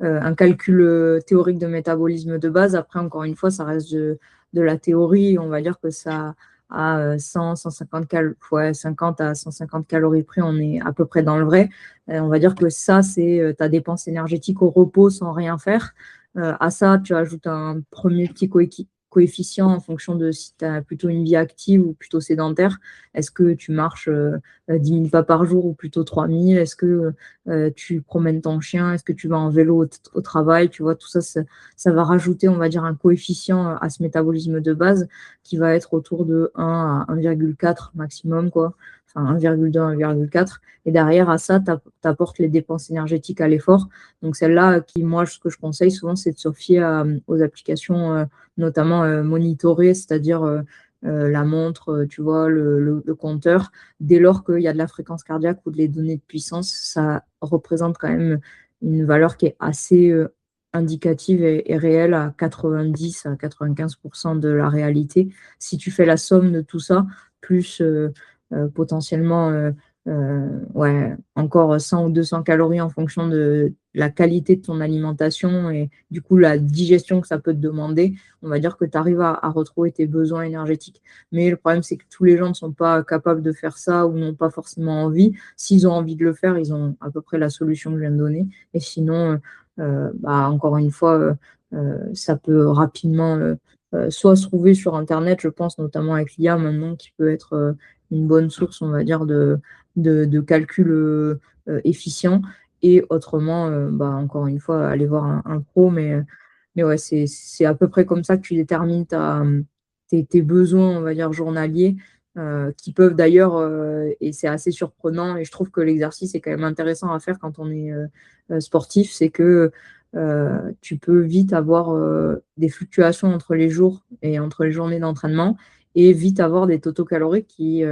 un calcul théorique de métabolisme de base. Après, encore une fois, ça reste de la théorie. On va dire que ça a 100, 150 ouais, 50 à 150 calories près, on est à peu près dans le vrai. On va dire que ça, c'est ta dépense énergétique au repos sans rien faire. À ça, tu ajoutes un premier petit coefficient en fonction de si tu as plutôt une vie active ou plutôt sédentaire. Est-ce que tu marches 10 000 pas par jour ou plutôt 3 000? Est-ce que tu promènes ton chien? Est-ce que tu vas en vélo au travail? Tu vois, tout ça, ça va rajouter, on va dire, un coefficient à ce métabolisme de base qui va être autour de 1 à 1,4 maximum, quoi. Enfin, 1,2, 1,4. Et derrière, à ça, tu apportes les dépenses énergétiques à l'effort. Donc celle-là, moi, ce que je conseille souvent, c'est de se fier aux applications, notamment monitorées, c'est-à-dire la montre, tu vois, le compteur. Dès lors qu'il y a de la fréquence cardiaque ou des données de puissance, ça représente quand même une valeur qui est assez indicative et réelle à 90 à 95% de la réalité. Si tu fais la somme de tout ça, plus potentiellement ouais, encore 100 ou 200 calories en fonction de la qualité de ton alimentation et du coup la digestion que ça peut te demander, on va dire que tu arrives à retrouver tes besoins énergétiques. Mais le problème, c'est que tous les gens ne sont pas capables de faire ça ou n'ont pas forcément envie. S'ils ont envie de le faire, ils ont à peu près la solution que je viens de donner. Et sinon, bah, encore une fois, ça peut rapidement soit se trouver sur Internet, je pense notamment avec l'IA maintenant, qui peut être une bonne source, on va dire, de calcul efficient. Et autrement, bah, encore une fois, aller voir un pro. Mais ouais, c'est à peu près comme ça que tu détermines tes besoins, on va dire, journaliers, qui peuvent d'ailleurs, et c'est assez surprenant, et je trouve que l'exercice est quand même intéressant à faire quand on est sportif, c'est que tu peux vite avoir des fluctuations entre les jours et entre les journées d'entraînement, et vite avoir des totaux caloriques qui,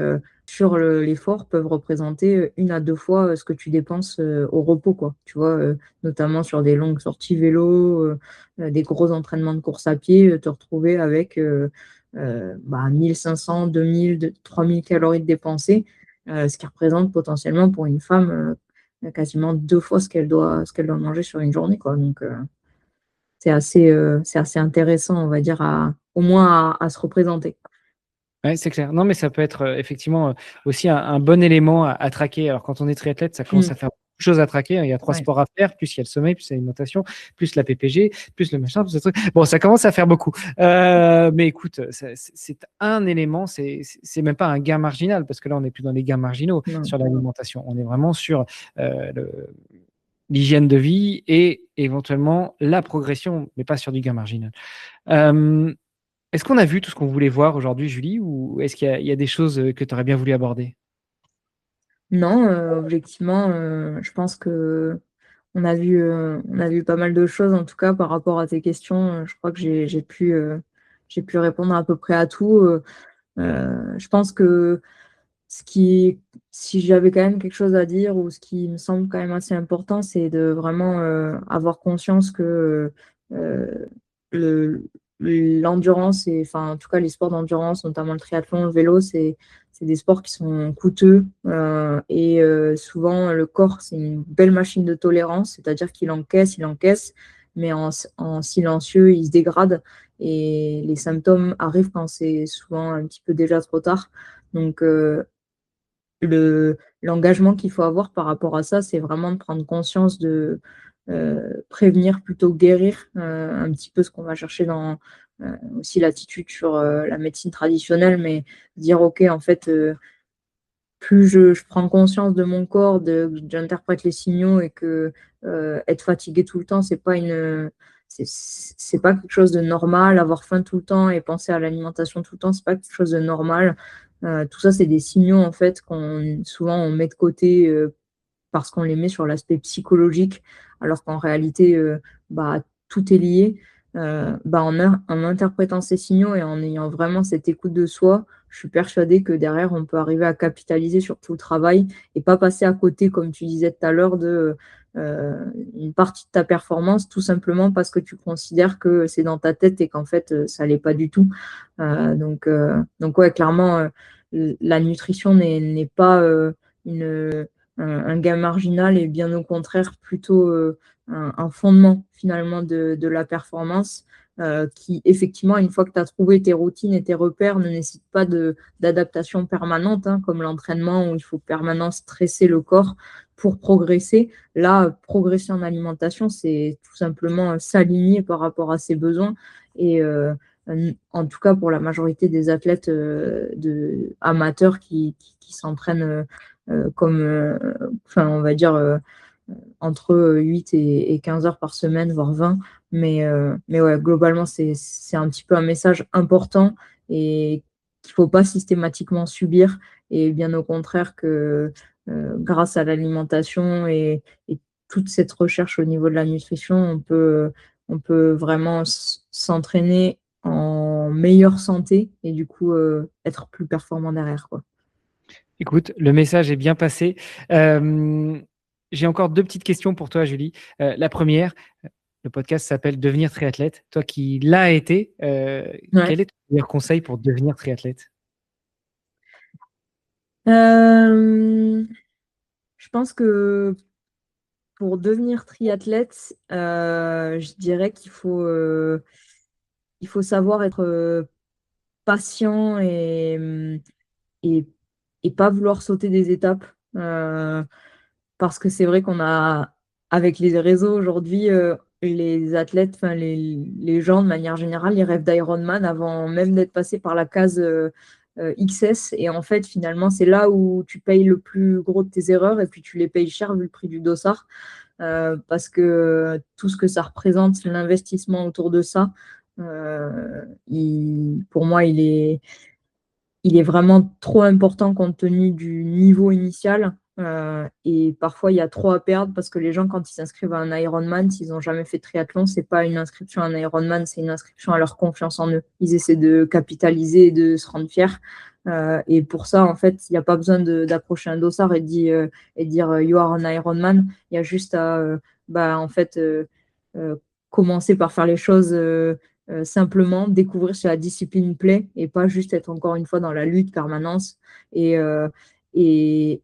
sur l'effort, peuvent représenter 1 à 2 fois ce que tu dépenses au repos, quoi. Tu vois, notamment sur des longues sorties vélo, des gros entraînements de course à pied, te retrouver avec bah, 1500, 2000, 3000 calories de dépensées, ce qui représente potentiellement pour une femme quasiment 2 fois ce qu'elle doit manger sur une journée, quoi. Donc, c'est assez intéressant, on va dire, au moins à se représenter. Ouais, c'est clair. Non, mais ça peut être effectivement aussi un bon élément à traquer. Alors, quand on est triathlète, ça commence Mm. à faire beaucoup de choses à traquer, hein. Il y a 3 Ouais. sports à faire, plus il y a le sommeil, plus l'alimentation, plus la PPG, plus le machin, plus le truc. Bon, ça commence à faire beaucoup. Mais écoute, c'est un élément, c'est même pas un gain marginal, parce que là, on n'est plus dans les gains marginaux Non. sur l'alimentation. On est vraiment sur l'hygiène de vie et éventuellement la progression, mais pas sur du gain marginal. Euh, Est-ce qu'on a vu tout ce qu'on voulait voir aujourd'hui, Julie, ou est-ce qu'il y a des choses que tu aurais bien voulu aborder? Non, objectivement, je pense que on a vu pas mal de choses, en tout cas, par rapport à tes questions. Je crois que j'ai pu répondre à peu près à tout. Je pense que ce qui, si j'avais quand même quelque chose à dire, ou ce qui me semble quand même assez important, c'est de vraiment avoir conscience que euh, le- l'endurance, enfin, en tout cas, les sports d'endurance, notamment le triathlon, le vélo, c'est des sports qui sont coûteux, et souvent le corps, c'est une belle machine de tolérance, c'est-à-dire qu'il encaisse, il encaisse, mais en silencieux, il se dégrade, et les symptômes arrivent quand c'est souvent un petit peu déjà trop tard. Donc, l'engagement qu'il faut avoir par rapport à ça, c'est vraiment de prendre conscience de prévenir plutôt que guérir, un petit peu ce qu'on va chercher dans aussi l'attitude sur la médecine traditionnelle, mais dire, OK, en fait, plus je prends conscience de mon corps, j'interprète les signaux, et que être fatigué tout le temps, c'est pas quelque chose de normal. Avoir faim tout le temps et penser à l'alimentation tout le temps, c'est pas quelque chose de normal. Tout ça, c'est des signaux en fait qu'on souvent on met de côté parce qu'on les met sur l'aspect psychologique, alors qu'en réalité, bah, tout est lié. Bah, en interprétant ces signaux et en ayant vraiment cette écoute de soi, je suis persuadée que derrière, on peut arriver à capitaliser sur tout le travail et pas passer à côté, comme tu disais tout à l'heure, de une partie de ta performance, tout simplement parce que tu considères que c'est dans ta tête et qu'en fait, ça l'est pas du tout. Donc ouais, clairement, la nutrition n'est pas un gain marginal, et bien au contraire plutôt un fondement finalement de la performance, qui effectivement, une fois que tu as trouvé tes routines et tes repères, ne nécessite pas d'adaptation permanente, hein, comme l'entraînement où il faut permanent stresser le corps pour progresser. Là, progresser en alimentation, c'est tout simplement s'aligner par rapport à ses besoins. Et en tout cas, pour la majorité des athlètes amateurs qui s'entraînent comme, enfin, on va dire, entre 8 et 15 heures par semaine, voire 20. Mais ouais, globalement, c'est un petit peu un message important, et qu'il ne faut pas systématiquement subir, et bien au contraire que grâce à l'alimentation et toute cette recherche au niveau de la nutrition, on peut vraiment s'entraîner en meilleure santé et du coup être plus performant derrière, quoi. Écoute, le message est bien passé. J'ai encore 2 petites questions pour toi, Julie. La première, le podcast s'appelle «Devenir triathlète». Toi qui l'as été, Ouais. quel est ton meilleur conseil pour devenir triathlète? Euh, je pense que pour devenir triathlète, je dirais il faut savoir être patient et, et pas vouloir sauter des étapes. Parce que c'est vrai qu'on a, avec les réseaux aujourd'hui, les athlètes, enfin les gens de manière générale, ils rêvent d'Ironman avant même d'être passés par la case XS. Et en fait, finalement, c'est là où tu payes le plus gros de tes erreurs et puis tu les payes cher vu le prix du dossard. Parce que tout ce que ça représente, l'investissement autour de ça, pour moi, il est vraiment trop important compte tenu du niveau initial. Et parfois, il y a trop à perdre parce que les gens, quand ils s'inscrivent à un Ironman, s'ils n'ont jamais fait de triathlon, c'est pas une inscription à un Ironman, c'est une inscription à leur confiance en eux. Ils essaient de capitaliser et de se rendre fiers. Et pour ça, en fait, il n'y a pas besoin d'accrocher un dossard et dire You are an Ironman. Il y a juste à en fait, euh, commencer par faire les choses simplement, découvrir si la discipline plaît et pas juste être encore une fois dans la lutte permanence et, et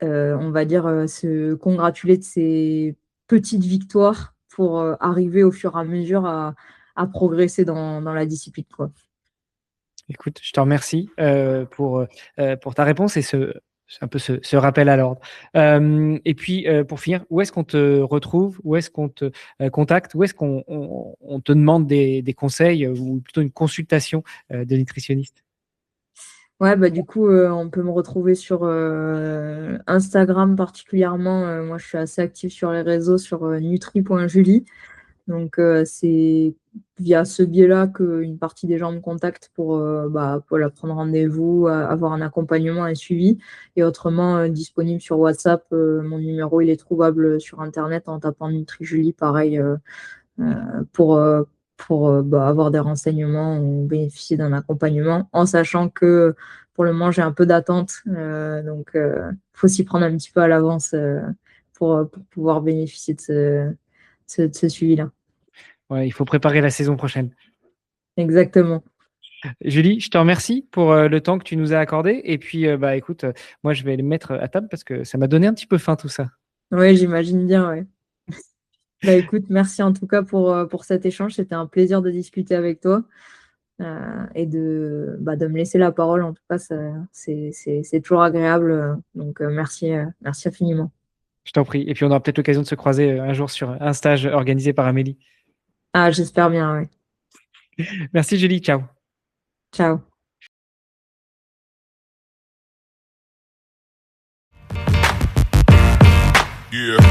on va dire se congratuler de ces petites victoires pour arriver au fur et à mesure à progresser dans la discipline, quoi. Écoute, je te remercie pour ta réponse et un peu ce rappel à l'ordre. Et puis, pour finir, où est-ce qu'on te retrouve? Où est-ce qu'on te contacte? Où est-ce qu'on te demande des conseils ou plutôt une consultation de nutritionniste? Ouais, bah du coup, on peut me retrouver sur Instagram particulièrement. Moi, je suis assez active sur les réseaux sur nutri.julie. Donc, c'est via ce biais-là qu'une partie des gens me contactent pour prendre rendez-vous, avoir un accompagnement et suivi. Et autrement, disponible sur WhatsApp. Mon numéro, il est trouvable sur Internet en tapant NutriJulie, pareil, pour, avoir des renseignements ou bénéficier d'un accompagnement, en sachant que pour le moment, j'ai un peu d'attente. Donc, il faut s'y prendre un petit peu à l'avance pour pouvoir bénéficier de ce suivi-là. Ouais, il faut préparer la saison prochaine. Exactement. Julie, je te remercie pour le temps que tu nous as accordé. Et puis, écoute, moi, je vais le mettre à table parce que ça m'a donné un petit peu faim tout ça. Oui, j'imagine bien, ouais. Bah écoute, merci en tout cas pour cet échange. C'était un plaisir de discuter avec toi et de me laisser la parole. En tout cas, c'est toujours agréable. Donc, merci, merci infiniment. Je t'en prie. Et puis, on aura peut-être l'occasion de se croiser un jour sur un stage organisé par Amélie. Ah, j'espère bien, ouais. Merci, Julie. Ciao. Ciao. Yeah.